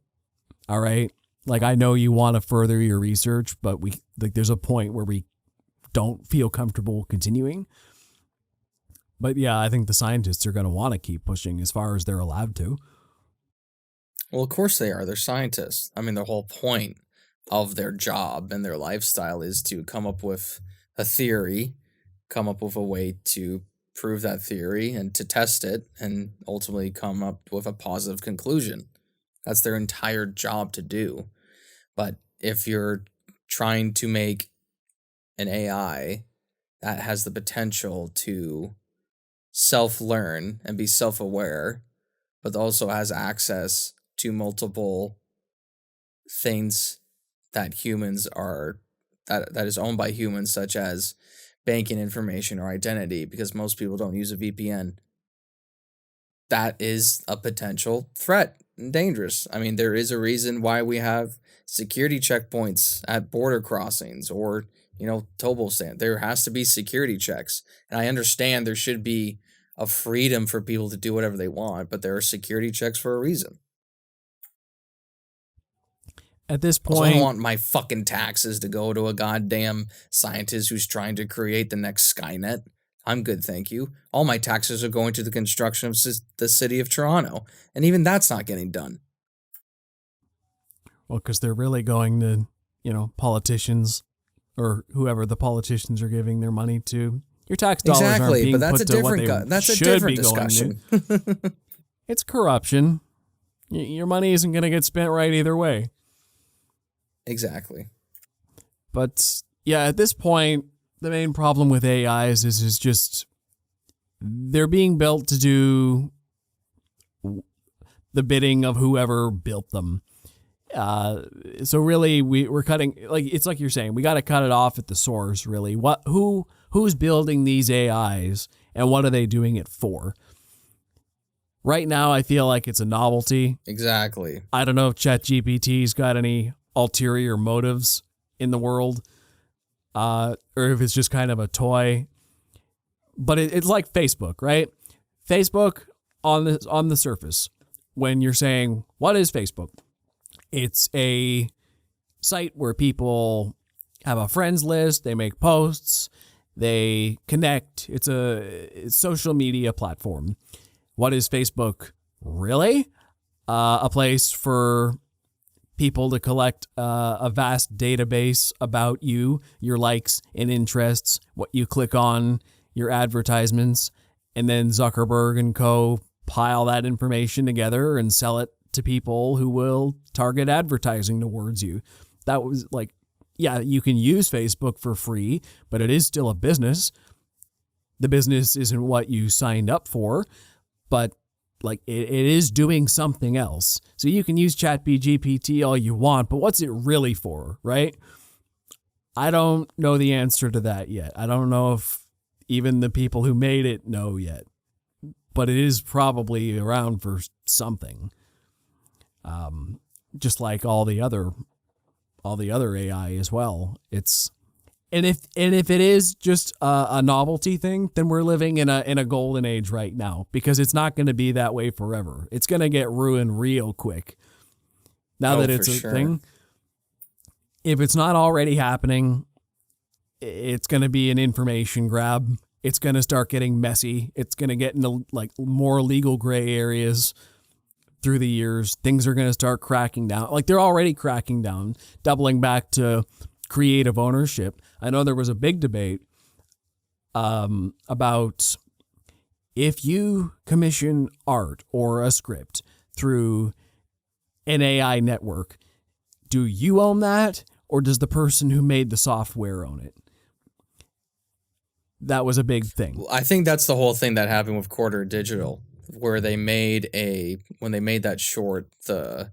[SPEAKER 1] All right. Like, I know you want to further your research, but there's a point where we don't feel comfortable continuing. But yeah, I think the scientists are going to want to keep pushing as far as they're allowed to.
[SPEAKER 2] Well, of course they are. They're scientists. I mean, the whole point of their job and their lifestyle is to come up with a theory, come up with a way to prove that theory and to test it and ultimately come up with a positive conclusion. That's their entire job to do. But if you're trying to make an AI that has the potential to self-learn and be self-aware, but also has access to multiple things that humans are that is owned by humans, such as banking information or identity, because most people don't use a VPN. That is a potential threat and dangerous. I mean, there is a reason why we have security checkpoints at border crossings or, toll stand. There has to be security checks. And I understand there should be a freedom for people to do whatever they want, but there are security checks for a reason.
[SPEAKER 1] At this
[SPEAKER 2] Also, I
[SPEAKER 1] point,
[SPEAKER 2] don't want my fucking taxes to go to a goddamn scientist who's trying to create the next Skynet. I'm good, thank you. All my taxes are going to the construction of the city of Toronto, and even that's not getting done.
[SPEAKER 1] well, because they're really going to, politicians or whoever the politicians are giving their money to. Your tax dollars aren't being
[SPEAKER 2] but
[SPEAKER 1] put to what they should be
[SPEAKER 2] discussion.
[SPEAKER 1] going to. It's corruption. Your money isn't going to get spent right either way.
[SPEAKER 2] Exactly.
[SPEAKER 1] But yeah, at this point, the main problem with AIs is just they're being built to do the bidding of whoever built them. So really, we're cutting, it's like you're saying, we got to cut it off at the source. Really, who's building these AIs and what are they doing it for? Right now, I feel like it's a novelty.
[SPEAKER 2] Exactly.
[SPEAKER 1] I don't know if ChatGPT's got any ulterior motives in the world, or if it's just kind of a toy. But it's like Facebook, right? Facebook on the surface, when you're saying, what is Facebook? It's a site where people have a friends list, they make posts, they connect. It's a social media platform. What is Facebook really? A place for people to collect a vast database about you, your likes and interests, what you click on, your advertisements, and then Zuckerberg and co. pile that information together and sell it to people who will target advertising towards you. That was you can use Facebook for free, but it is still a business. The business isn't what you signed up for, but it is doing something else. So you can use ChatGPT all you want, but what's it really for, right? I don't know the answer to that yet. I don't know if even the people who made it know yet, but it is probably around for something. Just like all the other AI as well. And if it is just a novelty thing, then we're living in a golden age right now, because it's not going to be that way forever. It's going to get ruined real quick. Now that it's a thing, if it's not already happening, it's going to be an information grab. It's going to start getting messy. It's going to get into more legal gray areas through the years. Things are going to start cracking down. They're already cracking down, doubling back to creative ownership. I know there was a big debate about if you commission art or a script through an AI network, do you own that, or does the person who made the software own it? That was a big thing.
[SPEAKER 2] I think that's the whole thing that happened with Quarter Digital, where they made when they made that short, the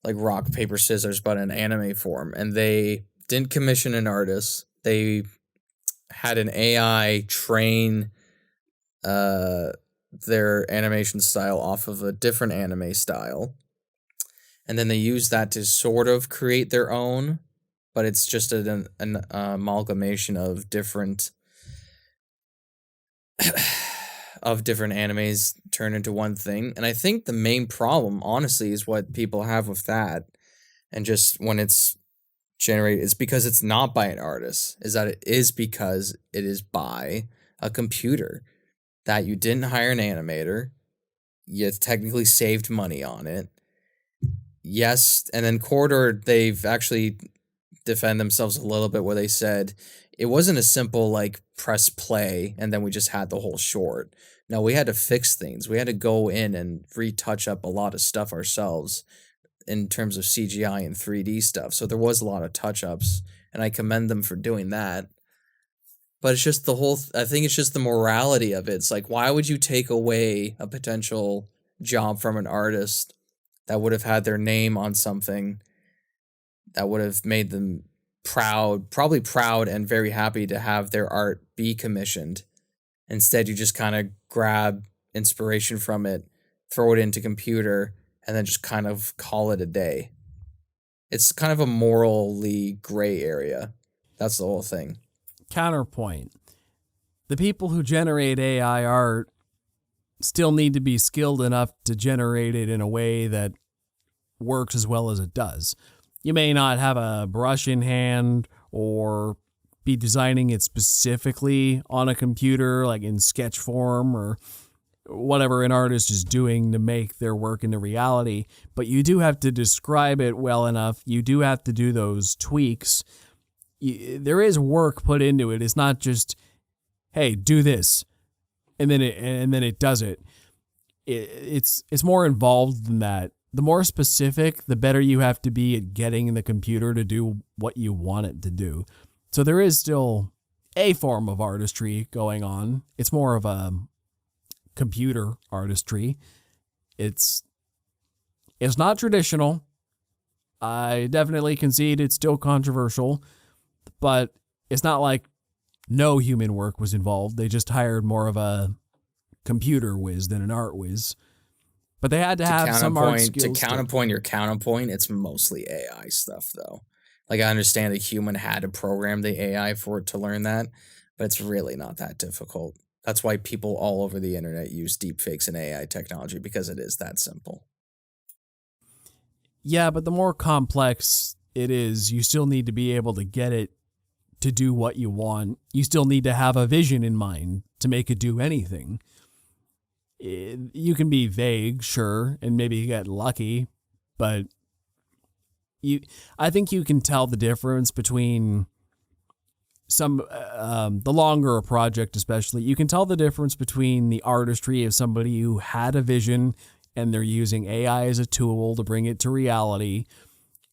[SPEAKER 2] rock, paper, scissors, but in anime form, and they didn't commission an artist. They had an AI train their animation style off of a different anime style, and then they used that to sort of create their own, but it's just an amalgamation of different animes turned into one thing. And I think the main problem, honestly, is what people have with that, and just when it's generated, it's because it's not by an artist, is that it is because it is by a computer, that you didn't hire an animator, you technically saved money on it. Yes, and then Quarter, they've actually defend themselves a little bit, where they said it wasn't a simple press play and then we just had the whole short. No, we had to fix things. We had to go in and retouch up a lot of stuff ourselves in terms of CGI and 3D stuff. So there was a lot of touch-ups, and I commend them for doing that. But it's just I think it's just the morality of it. It's like, why would you take away a potential job from an artist that would have had their name on something that would have made them proud, probably proud and very happy to have their art be commissioned. Instead, you just kind of grab inspiration from it, throw it into computer, and then just kind of call it a day. It's kind of a morally gray area. That's the whole thing.
[SPEAKER 1] Counterpoint. The people who generate AI art still need to be skilled enough to generate it in a way that works as well as it does. You may not have a brush in hand or be designing it specifically on a computer, like in sketch form or whatever an artist is doing to make their work into reality, but you do have to describe it well enough. You do have to do those tweaks. There is work put into it. It's not just, hey, do this, and then it does it. It's more involved than that. The more specific, the better you have to be at getting the computer to do what you want it to do. So there is still a form of artistry going on. It's more of a computer artistry. It's not traditional. I definitely concede it's still controversial, but it's not like no human work was involved. They just hired more of a computer whiz than an art whiz. But they had to have some art skills.
[SPEAKER 2] To counterpoint your counterpoint, it's mostly AI stuff, though. Like, I understand a human had to program the AI for it to learn that, but it's really not that difficult. That's why people all over the internet use deepfakes and AI technology, because it is that simple.
[SPEAKER 1] Yeah, but the more complex it is, you still need to be able to get it to do what you want. You still need to have a vision in mind to make it do anything. You can be vague, sure, and maybe get lucky, but I think you can tell the difference between the longer a project, especially. You can tell the difference between the artistry of somebody who had a vision and they're using AI as a tool to bring it to reality,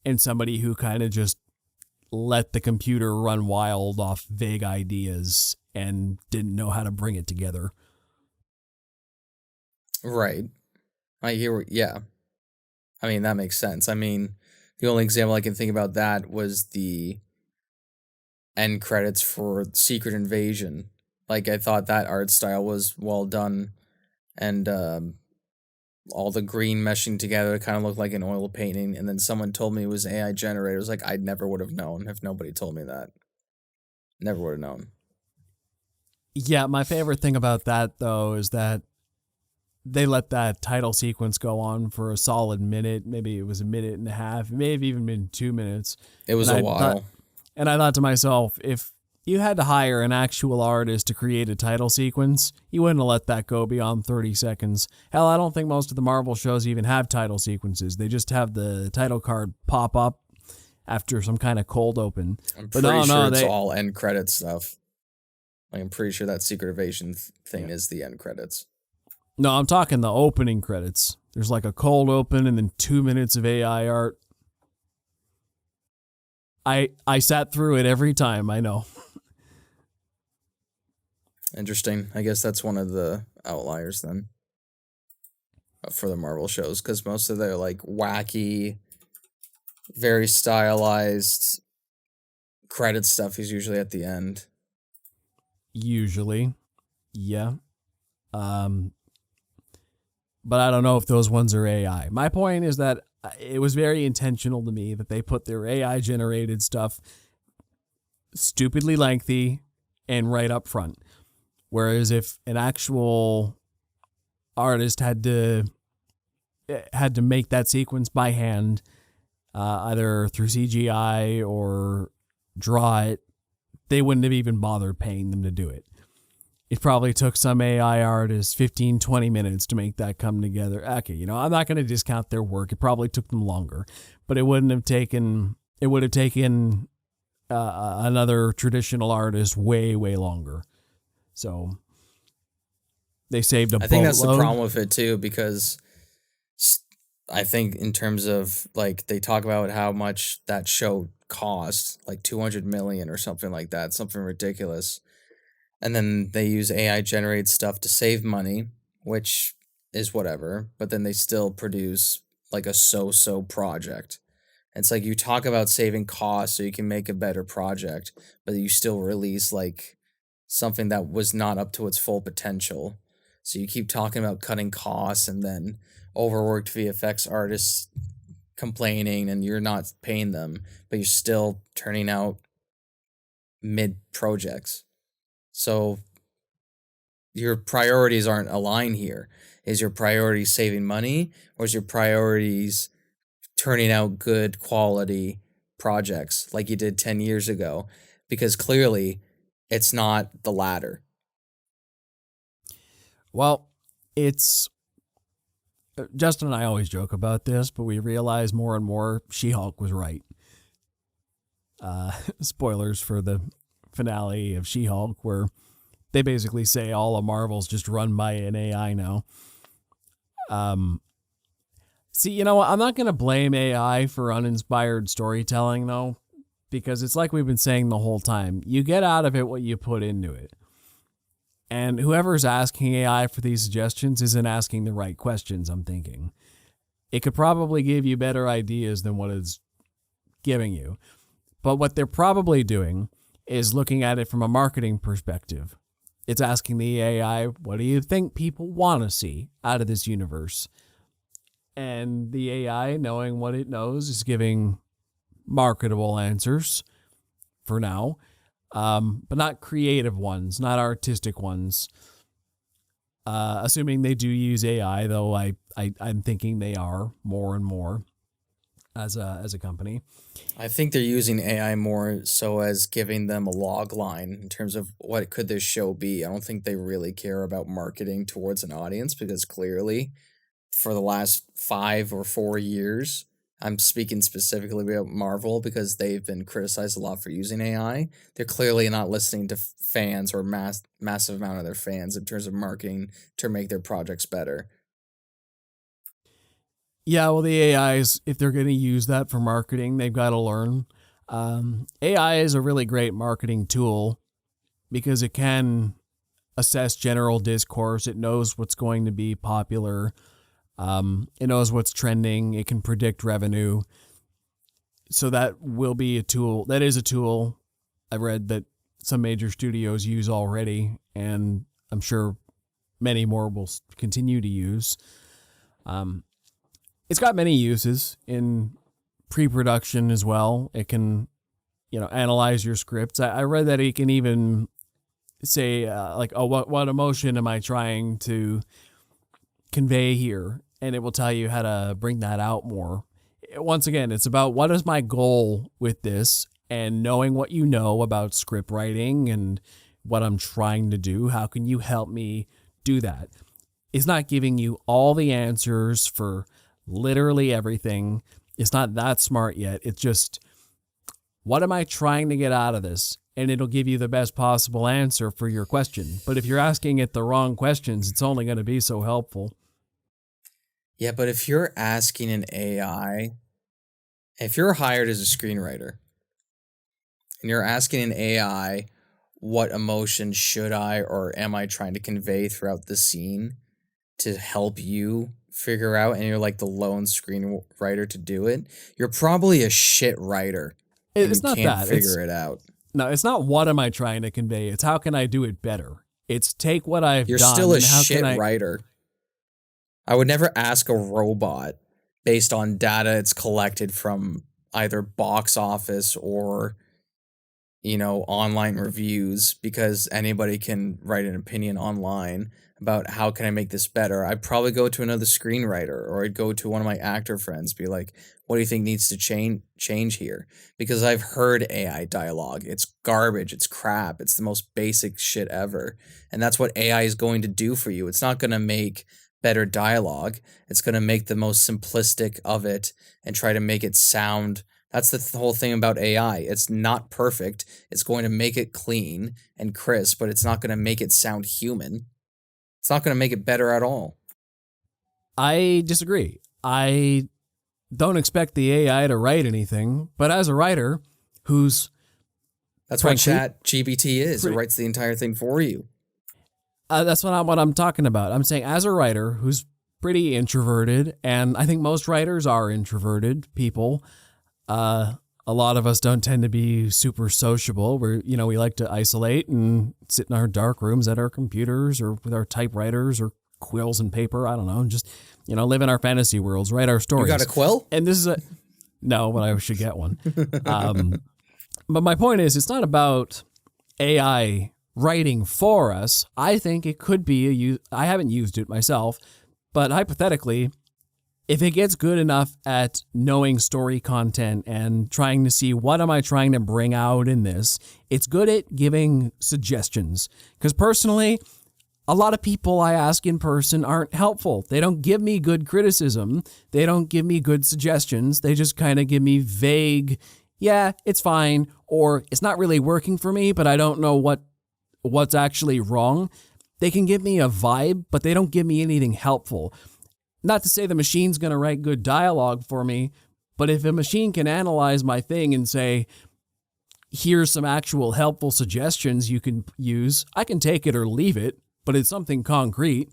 [SPEAKER 1] and somebody who kind of just let the computer run wild off vague ideas and didn't know how to bring it together.
[SPEAKER 2] Right. Yeah. I mean, that makes sense. I mean, the only example I can think about that was the end credits for Secret Invasion. Like, I thought that art style was well done, and all the green meshing together kind of looked like an oil painting, and then someone told me it was AI generated. It was like, I never would have known if nobody told me that. Never would have known.
[SPEAKER 1] Yeah, my favorite thing about that, though, is that they let that title sequence go on for a solid minute. Maybe it was a minute and a half. It may have even been 2 minutes.
[SPEAKER 2] It was a while.
[SPEAKER 1] And I thought to myself, if you had to hire an actual artist to create a title sequence, you wouldn't have let that go beyond 30 seconds. Hell, I don't think most of the Marvel shows even have title sequences. They just have the title card pop up after some kind of cold open.
[SPEAKER 2] I'm pretty sure it's all end credit stuff. Like, I'm pretty sure that Secret Invasion thing is the end credits.
[SPEAKER 1] No, I'm talking the opening credits. There's like a cold open and then 2 minutes of AI art. I sat through it every time, I know.
[SPEAKER 2] Interesting. I guess that's one of the outliers then for the Marvel shows, because most of their like wacky, very stylized credit stuff is usually at the end.
[SPEAKER 1] Usually, yeah. But I don't know if those ones are AI. My point is that it was very intentional to me that they put their AI generated stuff stupidly lengthy and right up front. Whereas if an actual artist had to make that sequence by hand, either through CGI or draw it, they wouldn't have even bothered paying them to do it. It probably took some AI artist 15, 20 minutes to make that come together. Okay, I'm not going to discount their work. It probably took them longer, but it would have taken another traditional artist way, way longer. So they saved a boatload.
[SPEAKER 2] I think that's the problem with it too, because I think in terms of like, they talk about how much that show cost, like 200 million or something like that, something ridiculous. And then they use AI generated stuff to save money, which is whatever, but then they still produce like a so-so project. It's like you talk about saving costs so you can make a better project, but you still release like something that was not up to its full potential. So you keep talking about cutting costs and then overworked VFX artists complaining and you're not paying them, but you're still turning out mid projects. So your priorities aren't aligned here. Is your priority saving money or is your priorities turning out good quality projects like you did 10 years ago? Because clearly it's not the latter.
[SPEAKER 1] Well, it's Justin and I always joke about this, but we realize more and more She-Hulk was right. Spoilers for the finale of She-Hulk, where they basically say all of Marvel's just run by an AI now. See, you know what? I'm not going to blame AI for uninspired storytelling, though, because it's like we've been saying the whole time. You get out of it what you put into it. And whoever's asking AI for these suggestions isn't asking the right questions, I'm thinking. It could probably give you better ideas than what it's giving you. But what they're probably doing is looking at it from a marketing perspective. It's asking the AI, what do you think people want to see out of this universe? And the AI, knowing what it knows, is giving marketable answers for now. But not creative ones, not artistic ones. Assuming they do use AI, though I'm thinking they are more and more as a company.
[SPEAKER 2] I think they're using AI more so as giving them a log line in terms of what could this show be. I don't think they really care about marketing towards an audience because clearly for the last 5 or 4 years, I'm speaking specifically about Marvel because they've been criticized a lot for using AI. They're clearly not listening to fans or massive amount of their fans in terms of marketing to make their projects better.
[SPEAKER 1] Yeah, well, the AIs, if they're going to use that for marketing, they've got to learn. AI is a really great marketing tool because it can assess general discourse. It knows what's going to be popular. It knows what's trending. It can predict revenue. So that will be a tool. That is a tool I read that some major studios use already, and I'm sure many more will continue to use. It's got many uses in pre-production as well. It can, analyze your scripts. I read that it can even say, what emotion am I trying to convey here? And it will tell you how to bring that out more. Once again, it's about what is my goal with this and knowing what you know about script writing and what I'm trying to do. How can you help me do that? It's not giving you all the answers for literally everything. It's not that smart yet. It's just, what am I trying to get out of this? And it'll give you the best possible answer for your question. But if you're asking it the wrong questions, it's only going to be so helpful.
[SPEAKER 2] Yeah, but if you're asking an AI, if you're hired as a screenwriter and you're asking an AI, what emotion should I or am I trying to convey throughout the scene to help you figure out, and you're like the lone screenwriter to do it, you're probably a shit writer and
[SPEAKER 1] It's
[SPEAKER 2] you
[SPEAKER 1] not
[SPEAKER 2] can't
[SPEAKER 1] that.
[SPEAKER 2] figure it out.
[SPEAKER 1] No, it's not what am I trying to convey. It's how can I do it better? It's take what I've
[SPEAKER 2] You're
[SPEAKER 1] done.
[SPEAKER 2] still a
[SPEAKER 1] and how
[SPEAKER 2] shit
[SPEAKER 1] can I
[SPEAKER 2] writer. I would never ask a robot based on data it's collected from either box office or online reviews, because anybody can write an opinion online about how can I make this better. I'd probably go to another screenwriter, or I'd go to one of my actor friends, be like, what do you think needs to change here? Because I've heard AI dialogue. It's garbage. It's crap. It's the most basic shit ever. And that's what AI is going to do for you. It's not going to make better dialogue. It's going to make the most simplistic of it and try to make it sound. That's the whole thing about AI. It's not perfect. It's going to make it clean and crisp, but it's not going to make it sound human. It's not going to make it better at all.
[SPEAKER 1] I disagree. I don't expect the AI to write anything, but as a writer who's
[SPEAKER 2] That's what
[SPEAKER 1] frankly,
[SPEAKER 2] Chat GPT is. It writes the entire thing for you.
[SPEAKER 1] That's what I'm talking about. I'm saying as a writer who's pretty introverted, and I think most writers are introverted people. A lot of us don't tend to be super sociable. We like to isolate and sit in our dark rooms at our computers or with our typewriters or quills and paper. I don't know, and just, live in our fantasy worlds, write our stories.
[SPEAKER 2] You got a quill?
[SPEAKER 1] And this is no, but I should get one. But my point is, it's not about AI writing for us. I think it could be I haven't used it myself, but hypothetically, if it gets good enough at knowing story content and trying to see what am I trying to bring out in this, it's good at giving suggestions. Because personally, a lot of people I ask in person aren't helpful. They don't give me good criticism. They don't give me good suggestions. They just kind of give me vague, yeah, it's fine, or it's not really working for me, but I don't know what's actually wrong. They can give me a vibe, but they don't give me anything helpful. Not to say the machine's going to write good dialogue for me, but if a machine can analyze my thing and say, here's some actual helpful suggestions you can use, I can take it or leave it, but it's something concrete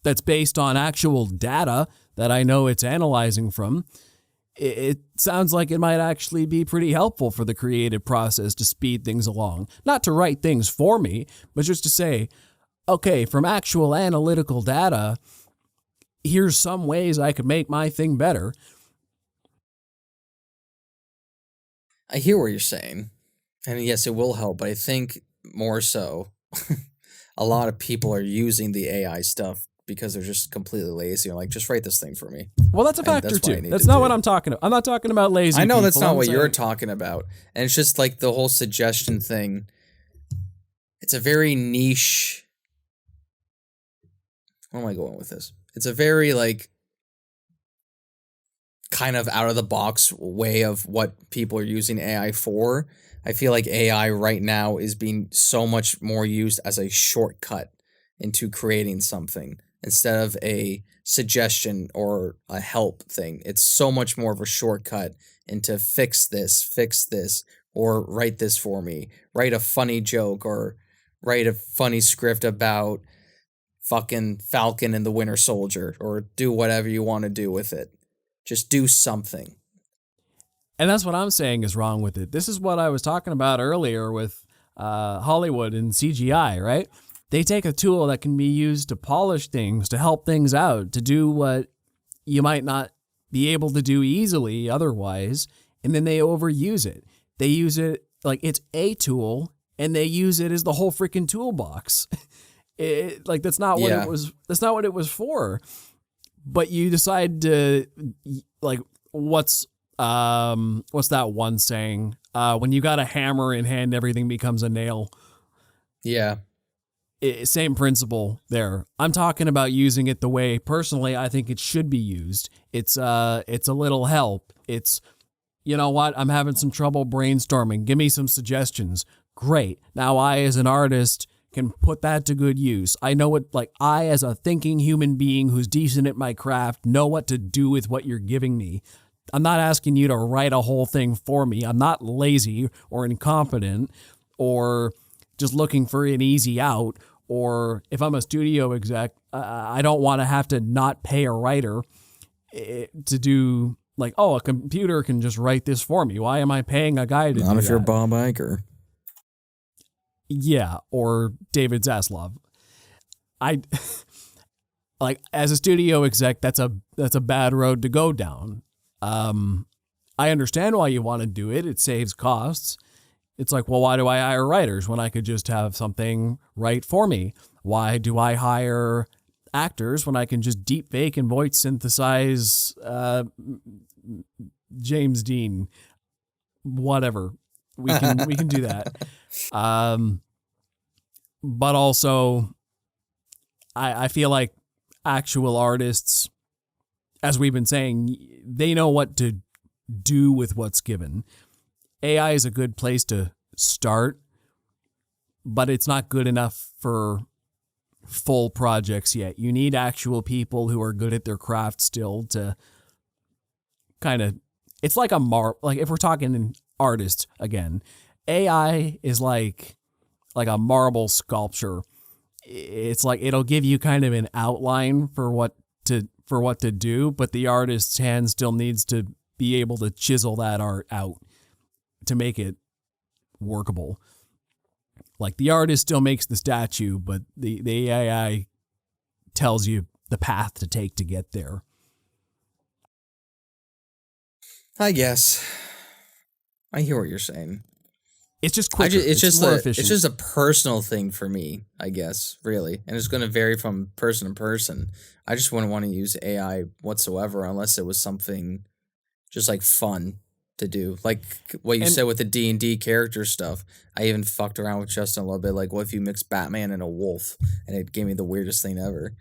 [SPEAKER 1] that's based on actual data that I know it's analyzing from. It sounds like it might actually be pretty helpful for the creative process to speed things along. Not to write things for me, but just to say, okay, from actual analytical data, here's some ways I could make my thing better.
[SPEAKER 2] I hear what you're saying. And yes, it will help, but I think more so, a lot of people are using the AI stuff because they're just completely lazy. They're like, just write this thing for me.
[SPEAKER 1] Well, that's a factor too. That's not what I'm talking about. I'm not talking about lazy
[SPEAKER 2] I know
[SPEAKER 1] people.
[SPEAKER 2] that's not what you're talking about. And it's just like the whole suggestion thing. It's a very niche. Where am I going with this? It's a very kind of out of the box way of what people are using AI for. I feel like AI right now is being so much more used as a shortcut into creating something instead of a suggestion or a help thing. It's so much more of a shortcut into fix this, or write this for me, write a funny joke, or write a funny script about fucking Falcon and the Winter Soldier, or do whatever you want to do with it. Just do something.
[SPEAKER 1] And that's what I'm saying is wrong with it. This is what I was talking about earlier with Hollywood and CGI, right? They take a tool that can be used to polish things, to help things out, to do what you might not be able to do easily otherwise, and then they overuse it. They use it like it's a tool, and they use it as the whole freaking toolbox. That's not what it was. That's not what it was for. But you decide to what's that one saying? When you got a hammer in hand, everything becomes a nail.
[SPEAKER 2] Yeah.
[SPEAKER 1] Same principle there. I'm talking about using it the way personally I think it should be used. It's a little help. It's, you know what? I'm having some trouble brainstorming. Give me some suggestions. Great. Now I, as an artist, can put that to good use. I know what, I, as a thinking human being who's decent at my craft, know what to do with what you're giving me. I'm not asking you to write a whole thing for me. I'm not lazy or incompetent or just looking for an easy out. Or if I'm a studio exec, I don't want to have to not pay a writer to do a computer can just write this for me. Why am I paying a guy to do that?
[SPEAKER 2] Not if you're Bob Iger.
[SPEAKER 1] Yeah, or David Zaslav. As a studio exec, that's a bad road to go down. I understand why you want to do it. It saves costs. It's like, well, why do I hire writers when I could just have something write for me? Why do I hire actors when I can just deep fake and voice synthesize James Dean? Whatever. We can do that. But also, I feel like actual artists, as we've been saying, they know what to do with what's given. AI is a good place to start, but it's not good enough for full projects yet. You need actual people who are good at their craft still to kind of, it's like if we're talking artists again, AI is like a marble sculpture. It's like it'll give you kind of an outline for what to do, but the artist's hand still needs to be able to chisel that art out to make it workable. Like the artist still makes the statue, but the AI tells you the path to take to get there.
[SPEAKER 2] I guess. I hear what you're saying.
[SPEAKER 1] It's just quicker. It's more efficient.
[SPEAKER 2] It's just a personal thing for me, I guess, really. And it's going to vary from person to person. I just wouldn't want to use AI whatsoever unless it was something just like fun to do. Like what you said with the D&D character stuff. I even fucked around with Justin a little bit. Like, what if you mix Batman and a wolf? And it gave me the weirdest thing ever.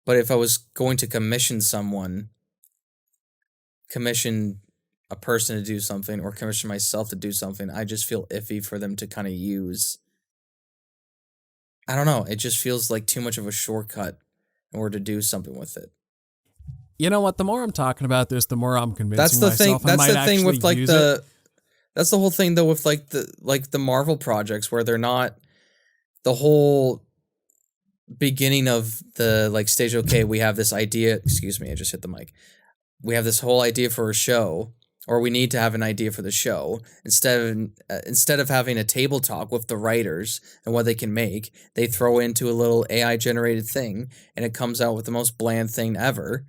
[SPEAKER 2] But if I was going to commission a person to do something or commission myself to do something, I just feel iffy for them to kind of use. I don't know. It just feels like too much of a shortcut in order to do something with it.
[SPEAKER 1] You know what? The more I'm talking about this, the more I'm convincing
[SPEAKER 2] that's the
[SPEAKER 1] myself
[SPEAKER 2] thing. That's the thing with like
[SPEAKER 1] it.
[SPEAKER 2] That's the whole thing though with like the Marvel projects where they're not the whole beginning of the like stage. Okay, we have this idea. Excuse me, I just hit the mic. We have this whole idea for a show. Or we need to have an idea for the show. Instead of having a table talk with the writers and what they can make, they throw into a little AI generated thing, and it comes out with the most bland thing ever.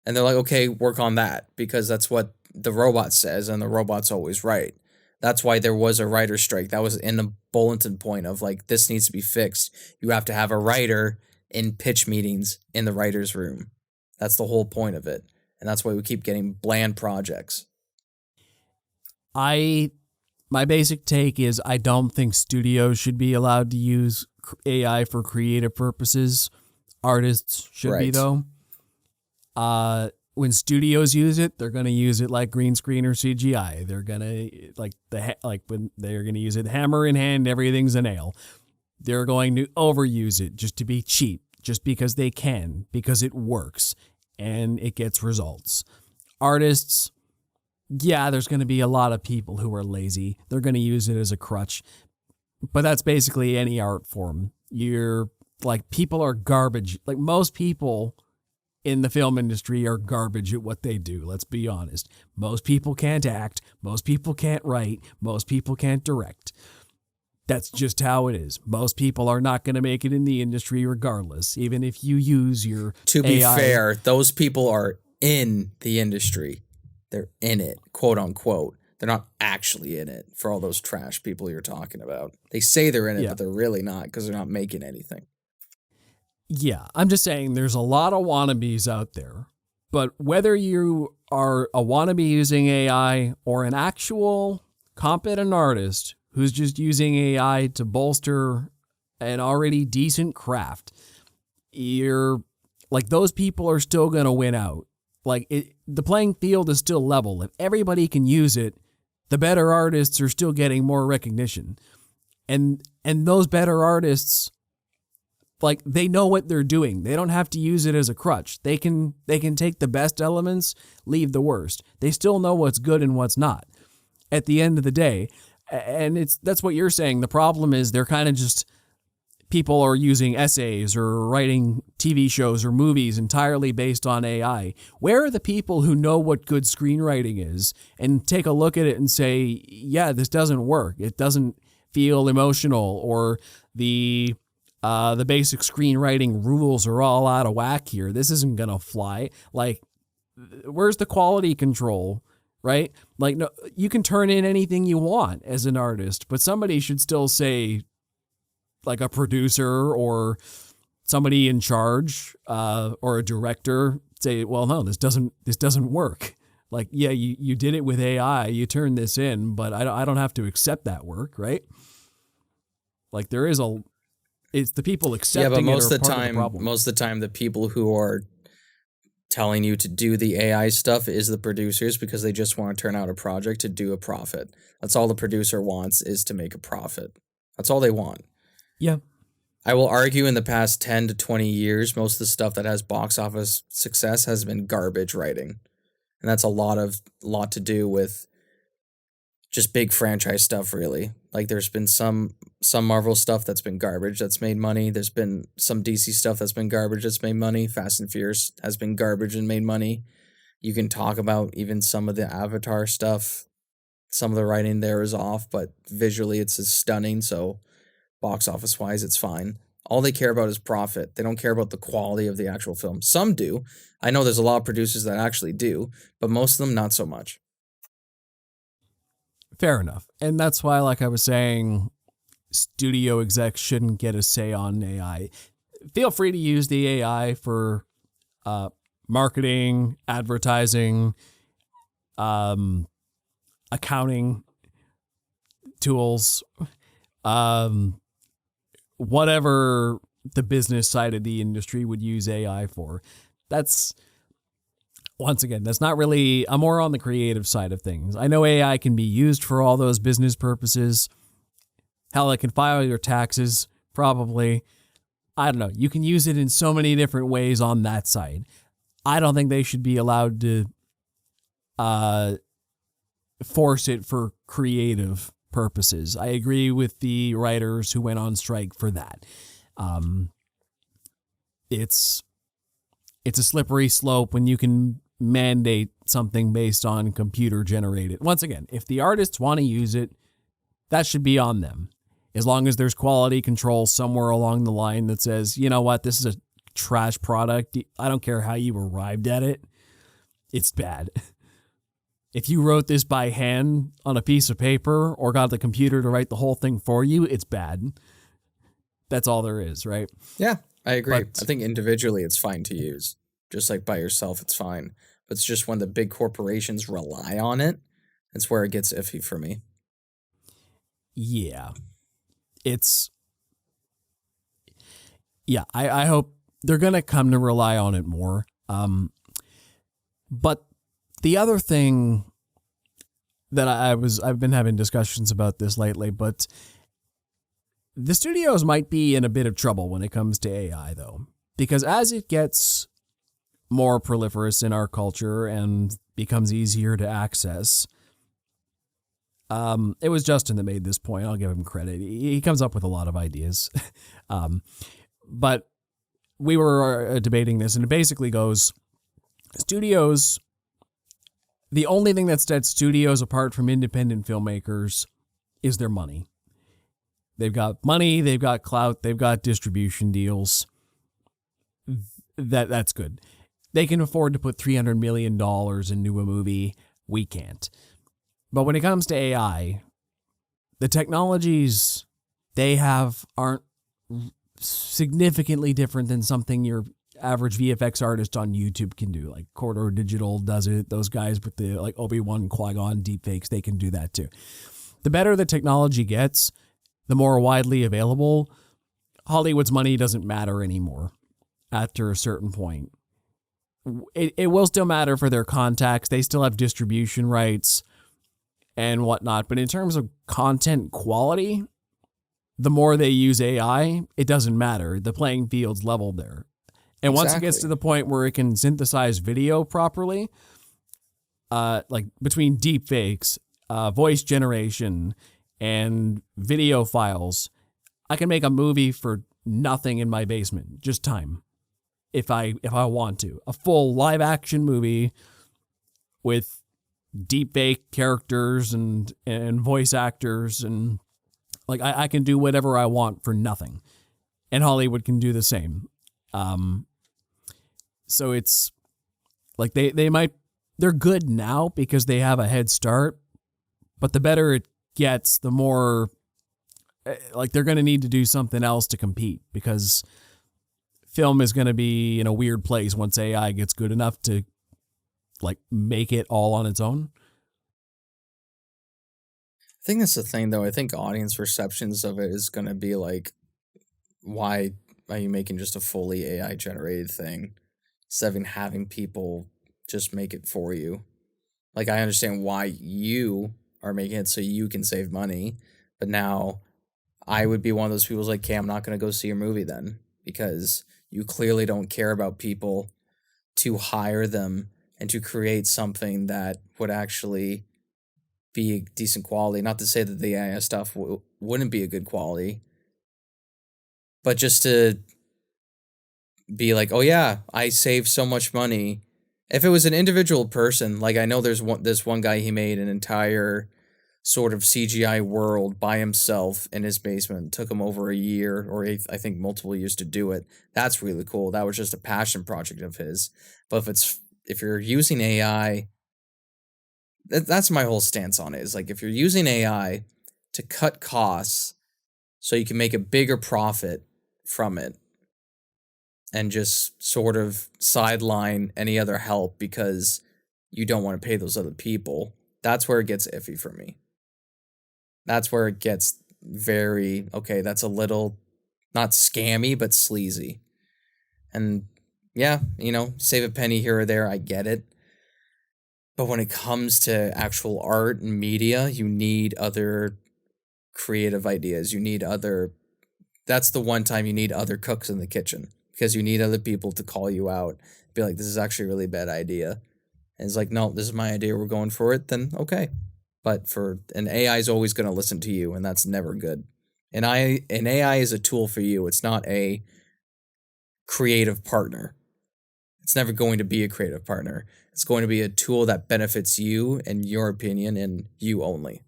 [SPEAKER 2] And they're like, okay, work on that because that's what the robot says, and the robot's always right. That's why there was a writer's strike. That was in the bulletin point of like, this needs to be fixed. You have to have a writer in pitch meetings in the writer's room. That's the whole point of it, and that's why we keep getting bland projects.
[SPEAKER 1] My basic take is I don't think studios should be allowed to use AI for creative purposes. Artists should be though. When studios use it, they're going to use it like green screen or CGI. They're going to when they're going to use it hammer in hand, everything's a nail. They're going to overuse it just to be cheap, just because they can, because it works and it gets results. Artists, yeah, there's going to be a lot of people who are lazy. They're going to use it as a crutch. But that's basically any art form. People are garbage. Like most people in the film industry are garbage at what they do. Let's be honest. Most people can't act. Most people can't write. Most people can't direct. That's just how it is. Most people are not going to make it in the industry regardless, even if you use your
[SPEAKER 2] To be
[SPEAKER 1] AI.
[SPEAKER 2] fair, those people are in the industry. They're in it, quote unquote. They're not actually in it for all those trash people you're talking about. They say they're in it, but they're really not because they're not making anything.
[SPEAKER 1] Yeah, I'm just saying there's a lot of wannabes out there. But whether you are a wannabe using AI or an actual competent artist who's just using AI to bolster an already decent craft, those people are still going to win out. The playing field is still level. If everybody can use it, the better artists are still getting more recognition. And those better artists, they know what they're doing. They don't have to use it as a crutch. They can take the best elements, leave the worst. They still know what's good and what's not at the end of the day. And that's what you're saying. The problem is they're kind of just people are using essays or writing TV shows or movies entirely based on AI. Where are the people who know what good screenwriting is and take a look at it and say, yeah, this doesn't work. It doesn't feel emotional, or the basic screenwriting rules are all out of whack here. This isn't going to fly. Where's the quality control, right? No, you can turn in anything you want as an artist, but somebody should still say, a producer or somebody in charge or a director say, well, no, this doesn't work. Yeah, you did it with AI, you turned this in, but I don't have to accept that work, right? It's the people accepting it are part of the problem.
[SPEAKER 2] Most of the time, the people who are telling you to do the AI stuff is the producers because they just want to turn out a project to do a profit. That's all the producer wants, is to make a profit. That's all they want.
[SPEAKER 1] Yeah.
[SPEAKER 2] I will argue in the past 10 to 20 years, most of the stuff that has box office success has been garbage writing. And that's a lot to do with just big franchise stuff, really. Like there's been some Marvel stuff that's been garbage that's made money. There's been some DC stuff that's been garbage that's made money. Fast and Furious has been garbage and made money. You can talk about even some of the Avatar stuff. Some of the writing there is off, but visually it's just stunning. So box office wise, it's fine. All they care about is profit. They don't care about the quality of the actual film. Some do. I know there's a lot of producers that actually do, but most of them not so much.
[SPEAKER 1] Fair enough. And that's why, like I was saying, studio execs shouldn't get a say on AI. Feel free to use the AI for marketing, advertising, accounting tools, whatever the business side of the industry would use AI for. That's, once again, that's not really, I'm more on the creative side of things. I know AI can be used for all those business purposes. Hell, it can file your taxes, probably. I don't know. You can use it in so many different ways on that side. I don't think they should be allowed to force it for creative purposes. I agree with the writers who went on strike for that. It's a slippery slope when you can mandate something based on computer generated. Once again, if the artists want to use it, that should be on them. As long as there's quality control somewhere along the line that says, you know what, this is a trash product. I don't care how you arrived at it. It's bad. If you wrote this by hand on a piece of paper or got the computer to write the whole thing for you, it's bad. That's all there is, right?
[SPEAKER 2] Yeah, I agree.
[SPEAKER 1] But
[SPEAKER 2] I think individually it's fine to use. Just like by yourself, it's fine. But it's just when the big corporations rely on it, it's where it gets iffy for me.
[SPEAKER 1] yeah, I hope they're going to come to rely on it more. But the other thing that I've been having discussions about this lately, but the studios might be in a bit of trouble when it comes to AI, though, because as it gets more proliferous in our culture and becomes easier to access, it was Justin that made this point. I'll give him credit. He comes up with a lot of ideas. But we were debating this, and it basically goes, studios, the only thing that sets studios apart from independent filmmakers is their money. They've got money, they've got clout, they've got distribution deals. That's good. They can afford to put $300 million into a movie. We can't. But when it comes to AI, the technologies they have aren't significantly different than something your average VFX artist on YouTube can do. Like Corridor Digital does it. Those guys with the like Obi-Wan Qui-Gon deepfakes, they can do that too. The better the technology gets, the more widely available, Hollywood's money doesn't matter anymore after a certain point. It will still matter for their contacts. They still have distribution rights and whatnot. But in terms of content quality, the more they use AI, it doesn't matter. The playing field's level there. And once it gets to the point where it can synthesize video properly, like between deep fakes, voice generation, and video files, I can make a movie for nothing in my basement, just time. If I want to. A full live action movie with deep fake characters and voice actors, and like I can do whatever I want for nothing. And Hollywood can do the same. So it's like they're good now because they have a head start, but the better it gets, the more like they're going to need to do something else to compete, because film is going to be in a weird place once AI gets good enough to like make it all on its own.
[SPEAKER 2] I think that's the thing, though. I think audience receptions of it is going to be like, why are you making just a fully AI generated thing instead of having people just make it for you? Like, I understand why you are making it so you can save money, but now I would be one of those people who's like, okay, I'm not going to go see your movie then, because you clearly don't care about people to hire them and to create something that would actually be decent quality. Not to say that the AI stuff wouldn't be a good quality, but just to be like, oh yeah, I saved so much money. If it was an individual person, like I know there's this one guy, he made an entire sort of CGI world by himself in his basement. It took him over a year or I think multiple years to do it. That's really cool. That was just a passion project of his. But if you're using AI, that's my whole stance on it. Is like if you're using AI to cut costs so you can make a bigger profit from it and just sort of sideline any other help because you don't want to pay those other people, that's where it gets iffy for me. That's where it gets very, okay, that's a little not scammy, but sleazy. And yeah, save a penny here or there, I get it. But when it comes to actual art and media, you need other creative ideas. That's the one time you need other cooks in the kitchen because you need other people to call you out, be like, this is actually a really bad idea. And it's like, no, this is my idea. We're going for it. Then okay. But an AI is always going to listen to you, and that's never good. An AI is a tool for you. It's not a creative partner. It's never going to be a creative partner. It's going to be a tool that benefits you and your opinion and you only.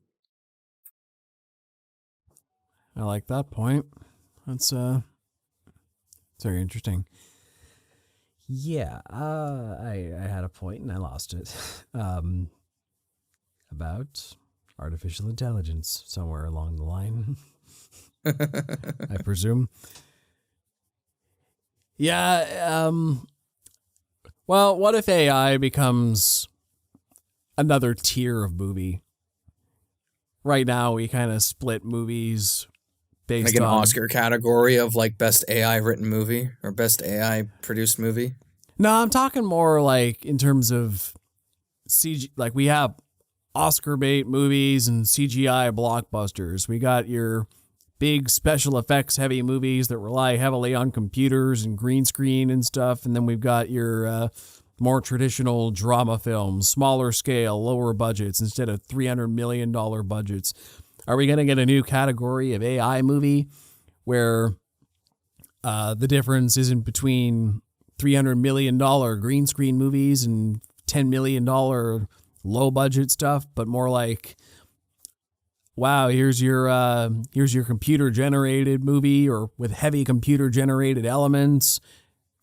[SPEAKER 1] I like that point. That's very interesting. Yeah, I had a point and I lost it. About artificial intelligence somewhere along the line, I presume. Yeah. Well, what if AI becomes another tier of movie? Right now, we kind of split movies based
[SPEAKER 2] like an
[SPEAKER 1] on
[SPEAKER 2] Oscar category of like best AI written movie or best AI produced movie.
[SPEAKER 1] No, I'm talking more like in terms of CG. Like we have Oscar bait movies and CGI blockbusters. We got your big special effects heavy movies that rely heavily on computers and green screen and stuff. And then we've got your more traditional drama films, smaller scale, lower budgets instead of $300 million budgets. Are we going to get a new category of AI movie where the difference isn't between $300 million green screen movies and $10 million low budget stuff, but more like, wow, here's your computer generated movie or with heavy computer generated elements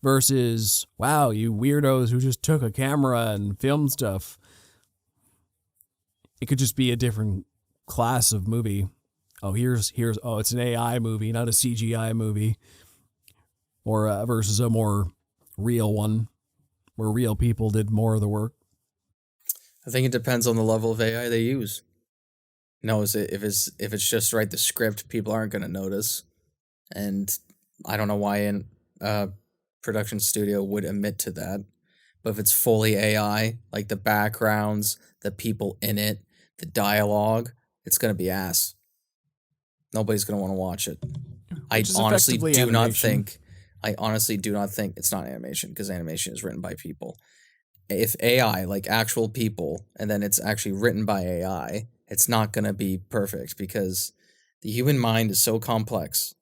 [SPEAKER 1] versus, wow, you weirdos who just took a camera and filmed stuff. It could just be a different class of movie. Oh, it's an AI movie, not a CGI movie, or versus a more real one where real people did more of the work.
[SPEAKER 2] I think it depends on the level of AI they use. If it's just write the script, people aren't going to notice, and I don't know why a production studio would admit to that. But if it's fully AI, like the backgrounds, the people in it, the dialogue, it's going to be ass. Nobody's going to want to watch it. I honestly do not think it's not animation because animation is written by people. If AI, like actual people, and then it's actually written by AI, it's not going to be perfect because the human mind is so complex,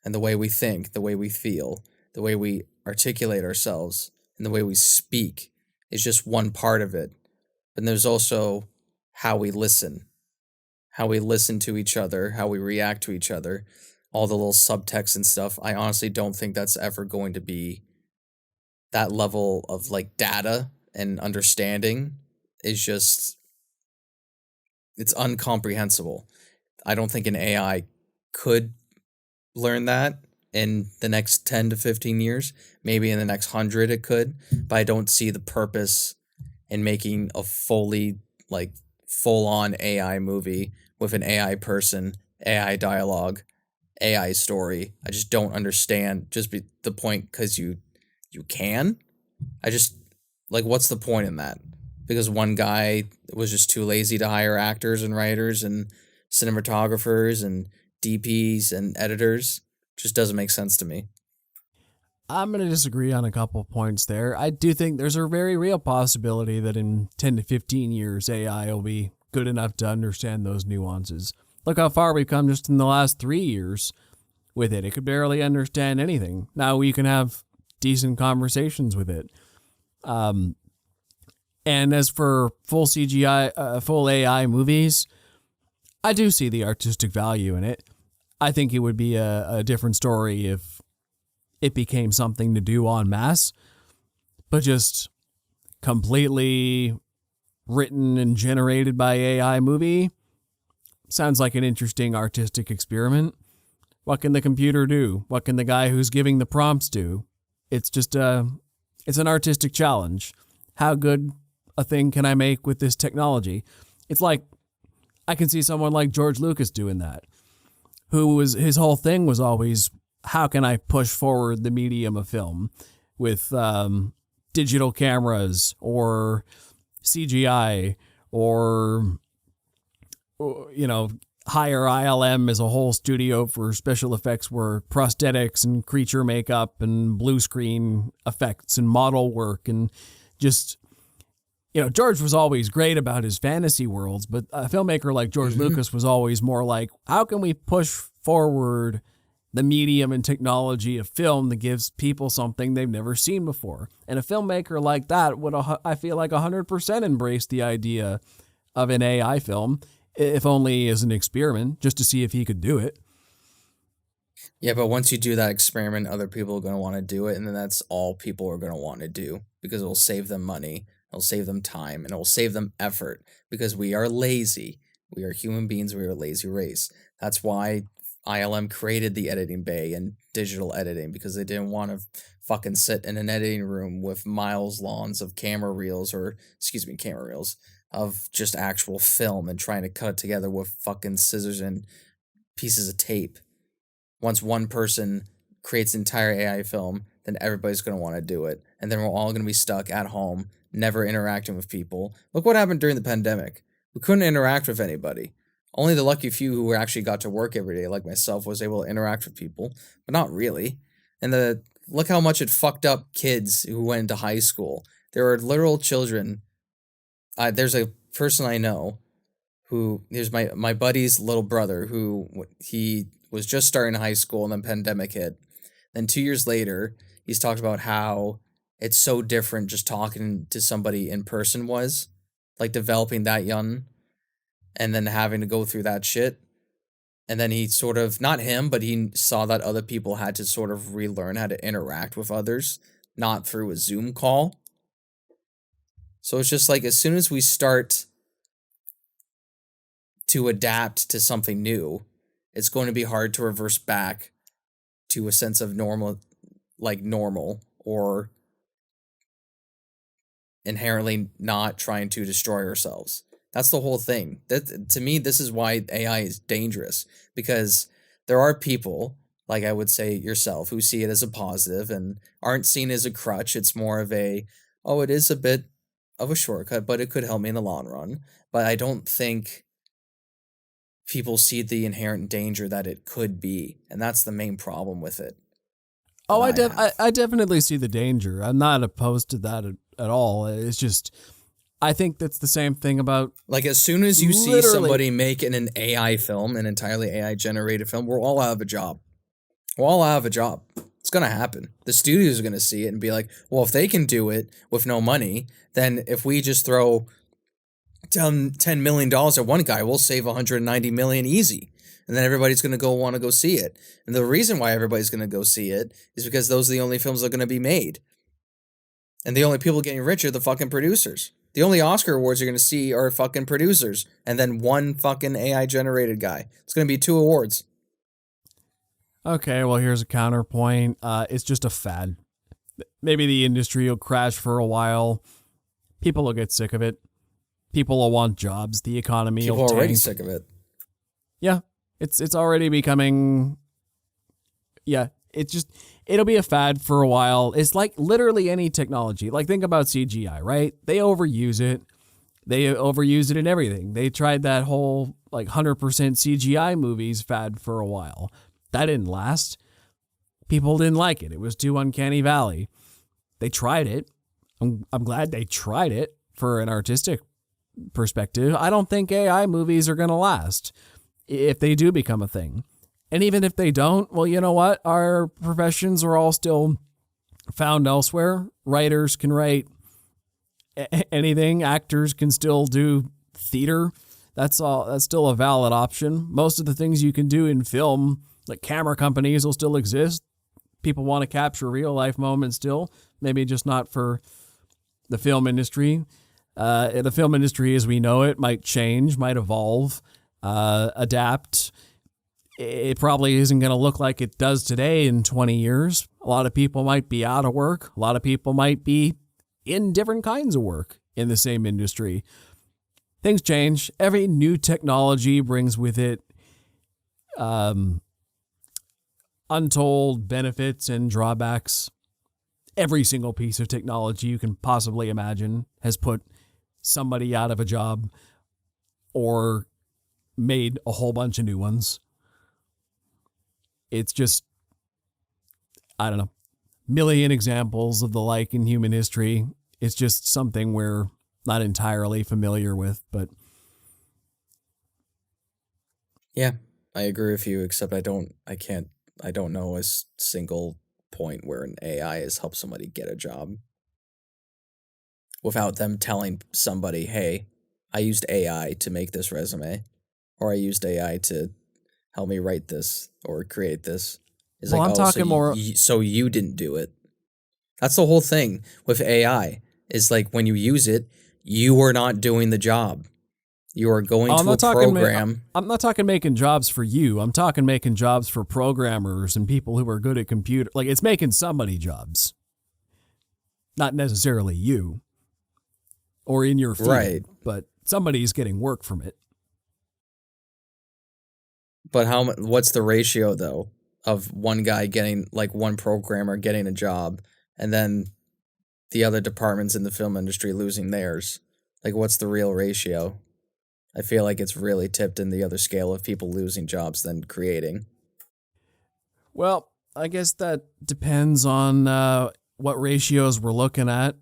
[SPEAKER 2] and the way we think, the way we feel, the way we articulate ourselves, and the way we speak is just one part of it. And there's also how we listen to each other, how we react to each other, all the little subtext and stuff. I honestly don't think that's ever going to be that level of like data and understanding is just, it's incomprehensible. I don't think an AI could learn that in the next 10 to 15 years. Maybe in the next 100 it could, but I don't see the purpose in making a fully like full-on AI movie with an AI person, AI dialogue, AI story. I just don't understand the point because you can. I just like, what's the point in that? Because one guy was just too lazy to hire actors and writers and cinematographers and DPs and editors. Just doesn't make sense to me.
[SPEAKER 1] I'm going to disagree on a couple of points there. I do think there's a very real possibility that in 10 to 15 years, AI will be good enough to understand those nuances. Look how far we've come just in the last 3 years with it. It could barely understand anything. Now we can have decent conversations with it. And as for full CGI, full AI movies, I do see the artistic value in it. I think it would be a different story if it became something to do en masse, but just completely written and generated by AI movie sounds like an interesting artistic experiment. What can the computer do? What can the guy who's giving the prompts do? It's just it's an artistic challenge. How good a thing can I make with this technology? It's like, I can see someone like George Lucas doing that, his whole thing was always, how can I push forward the medium of film with digital cameras or CGI or hire ILM as a whole studio for special effects work, prosthetics and creature makeup and blue screen effects and model work. And just, George was always great about his fantasy worlds, but a filmmaker like George Lucas was always more like, how can we push forward the medium and technology of film that gives people something they've never seen before? And a filmmaker like that would, I feel like, 100% embrace the idea of an AI film, if only as an experiment, just to see if he could do it.
[SPEAKER 2] Yeah, but once you do that experiment, other people are going to want to do it, and then that's all people are going to want to do because it will save them money, it'll save them time, and it will save them effort because we are lazy. We are human beings. We are a lazy race. That's why ILM created the editing bay and digital editing, because they didn't want to fucking sit in an editing room with miles lawns of camera reels of just actual film and trying to cut it together with fucking scissors and pieces of tape. Once one person creates an entire AI film, then everybody's going to want to do it. And then we're all going to be stuck at home, never interacting with people. Look what happened during the pandemic. We couldn't interact with anybody. Only the lucky few who actually got to work every day, like myself, was able to interact with people, but not really. And look how much it fucked up kids who went into high school. There were literal children. There's a person I know here's my buddy's little brother, who he was just starting high school and then pandemic hit. Then 2 years later, he's talked about how it's so different just talking to somebody in person was, like developing that young and then having to go through that shit. And then he sort of, not him, but he saw that other people had to sort of relearn how to interact with others, not through a Zoom call. So it's just like, as soon as we start to adapt to something new, it's going to be hard to reverse back to a sense of normal or inherently not trying to destroy ourselves. That's the whole thing. To me, this is why AI is dangerous, because there are people, like I would say yourself, who see it as a positive and aren't seen as a crutch. It's more of it is a bit of a shortcut, but it could help me in the long run. But I don't think people see the inherent danger that it could be, and that's the main problem with it.
[SPEAKER 1] Oh, I definitely see the danger. I'm not opposed to that at all. It's just, I think that's the same thing about,
[SPEAKER 2] like, as soon as you see somebody making an AI film, an entirely AI generated film, we're all out of a job. We're all out of a job. It's going to happen. The studios are going to see it and be like, well, if they can do it with no money, then if we just throw $10 million at one guy, we'll save $190 million easy. And then everybody's going to want to go see it. And the reason why everybody's going to go see it is because those are the only films that are going to be made. And the only people getting rich are the fucking producers. The only Oscar awards you're going to see are fucking producers. And then one fucking AI generated guy. It's going to be 2 awards.
[SPEAKER 1] Okay, well, here's a counterpoint. It's just a fad. Maybe the industry will crash for a while. People will get sick of it. People will want jobs. The economy will tank.
[SPEAKER 2] People are already sick of it.
[SPEAKER 1] Yeah, it's already becoming. Yeah, it'll be a fad for a while. It's like literally any technology. Like, think about CGI, right? They overuse it. They overuse it in everything. They tried that whole 100% CGI movies fad for a while. That didn't last. People didn't like it. It was too uncanny valley. They tried it. I'm glad they tried it for an artistic perspective, I don't think AI movies are going to last if they do become a thing. And even if they don't, well, you know what? Our professions are all still found elsewhere. Writers can write anything. Actors can still do theater. That's all. That's still a valid option. Most of the things you can do in film, like camera companies, will still exist. People want to capture real life moments still, maybe just not for the film industry. The film industry as we know it might change, might evolve, adapt. It probably isn't going to look like it does today in 20 years. A lot of people might be out of work. A lot of people might be in different kinds of work in the same industry. Things change. Every new technology brings with it untold benefits and drawbacks. Every single piece of technology you can possibly imagine has put somebody out of a job or made a whole bunch of new ones. It's just, I don't know, million examples of the like in human history. It's just something we're not entirely familiar with, but
[SPEAKER 2] Yeah, I agree with you, except I don't know a single point where an AI has helped somebody get a job without them telling somebody, hey, I used AI to make this resume, or I used AI to help me write this or create this. It's
[SPEAKER 1] well,
[SPEAKER 2] like,
[SPEAKER 1] I'm
[SPEAKER 2] oh,
[SPEAKER 1] talking more.
[SPEAKER 2] so you didn't do it. That's the whole thing with AI. Is like when you use it, you are not doing the job. You are going
[SPEAKER 1] I'm
[SPEAKER 2] to a
[SPEAKER 1] not talking.
[SPEAKER 2] program.
[SPEAKER 1] I'm not talking making jobs for you. I'm talking making jobs for programmers and people who are good at computer. Like it's making somebody jobs, not necessarily you or in your field,
[SPEAKER 2] Right.
[SPEAKER 1] but somebody's getting work from it.
[SPEAKER 2] But what's the ratio though of one guy getting, like, one programmer getting a job and then the other departments in the film industry losing theirs? Like, what's the real ratio? I feel like it's really tipped in the other scale of people losing jobs than creating.
[SPEAKER 1] Well, I guess that depends on what ratios we're looking at.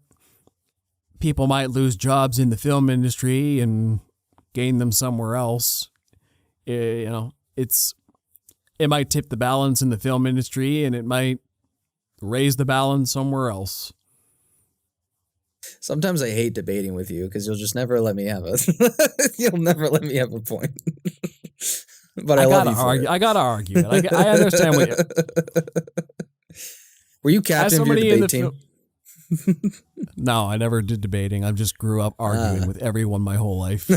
[SPEAKER 1] People might lose jobs in the film industry and gain them somewhere else. You know, it might tip the balance in the film industry and it might raise the balance somewhere else.
[SPEAKER 2] Sometimes I hate debating with you because you'll just never let me have a you'll never let me have a point. But I love you for it.
[SPEAKER 1] I gotta argue it. I understand what.
[SPEAKER 2] Were you captain of your debate team?
[SPEAKER 1] No, I never did debating. I just grew up arguing with everyone my whole life.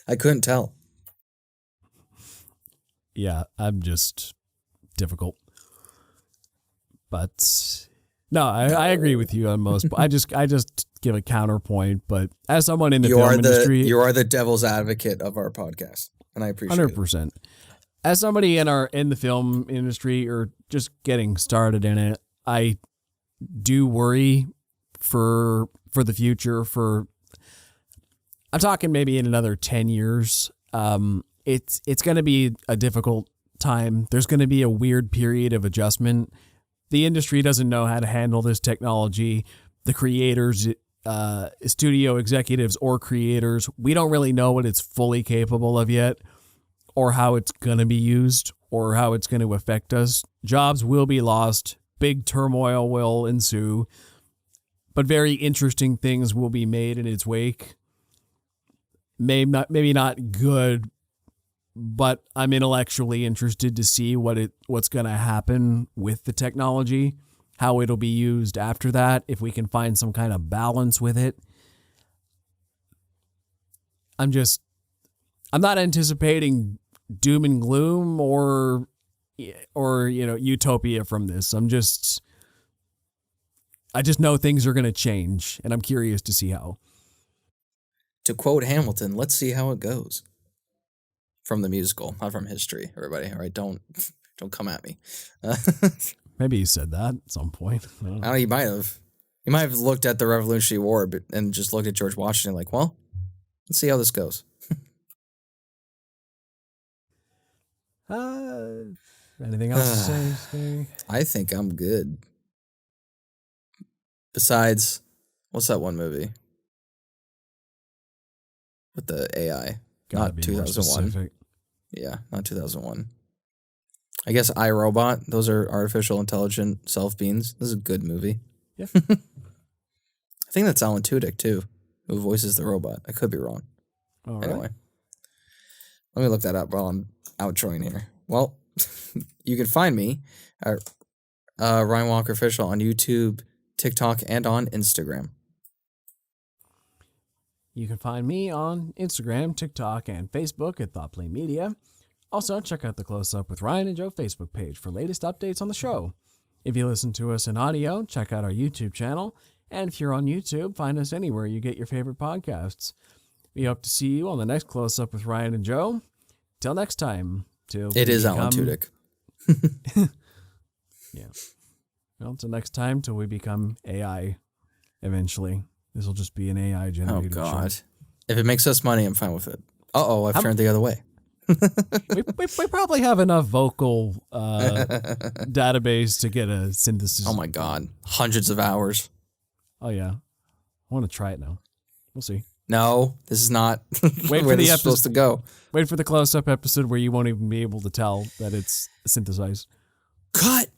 [SPEAKER 2] I couldn't tell.
[SPEAKER 1] Yeah, I'm just difficult. But no, I agree with you on most. I just give a counterpoint. But as someone in the film industry,
[SPEAKER 2] you are the devil's advocate of our podcast, and I appreciate
[SPEAKER 1] 100%. As somebody in the film industry or just getting started in it, I do worry for the future. I'm talking maybe in another 10 years. It's going to be a difficult time. There's going to be a weird period of adjustment. The industry doesn't know how to handle this technology. The creators, studio executives or creators, we don't really know what it's fully capable of yet, or how it's going to be used, or how it's going to affect us. Jobs will be lost. Big turmoil will ensue. But very interesting things will be made in its wake. Maybe not good, but I'm intellectually interested to see what's going to happen with the technology, how it'll be used after that, if we can find some kind of balance with it. I'm not anticipating doom and gloom or utopia from this. I just know things are going to change, and I'm curious to see how.
[SPEAKER 2] To quote Hamilton, let's see how it goes. From the musical, not from history, everybody. All right, don't come at me.
[SPEAKER 1] Maybe he said that at some point. I don't know.
[SPEAKER 2] He might have. He might have looked at the Revolutionary War and just looked at George Washington like, well, let's see how this goes.
[SPEAKER 1] Anything else to say?
[SPEAKER 2] I think I'm good. Besides, what's that one movie? with the AI.
[SPEAKER 1] Gotta
[SPEAKER 2] Not
[SPEAKER 1] be more
[SPEAKER 2] 2001.
[SPEAKER 1] specific.
[SPEAKER 2] Yeah, not 2001. I guess iRobot. Those are artificial intelligent self beings. This is a good movie.
[SPEAKER 1] Yeah.
[SPEAKER 2] I think that's Alan Tudyk too, who voices the robot. I could be wrong.
[SPEAKER 1] All right.
[SPEAKER 2] Anyway, let me look that up while I'm outroing here. Well, you can find me at Ryan Walker Official on YouTube, TikTok, and on Instagram.
[SPEAKER 1] You can find me on Instagram, TikTok, and Facebook at ThoughtPlay Media. Also, check out the Close Up with Ryan and Joe Facebook page for latest updates on the show. If you listen to us in audio, check out our YouTube channel. And if you're on YouTube, find us anywhere you get your favorite podcasts. We hope to see you on the next Close Up with Ryan and Joe. Till next time.
[SPEAKER 2] It is Alan Tudyk.
[SPEAKER 1] Yeah. Well, until next time, till we become AI eventually. This will just be an AI generated
[SPEAKER 2] Oh, God.
[SPEAKER 1] show.
[SPEAKER 2] If it makes us money, I'm fine with it. I've turned the other way.
[SPEAKER 1] we probably have enough vocal database to get a synthesis.
[SPEAKER 2] Oh, my God. Hundreds of hours.
[SPEAKER 1] Oh, yeah. I want to try it now. We'll see.
[SPEAKER 2] No, this is not
[SPEAKER 1] Wait
[SPEAKER 2] where
[SPEAKER 1] for the
[SPEAKER 2] this is supposed to go.
[SPEAKER 1] Wait for the close-up episode where you won't even be able to tell that it's synthesized.
[SPEAKER 2] Cut!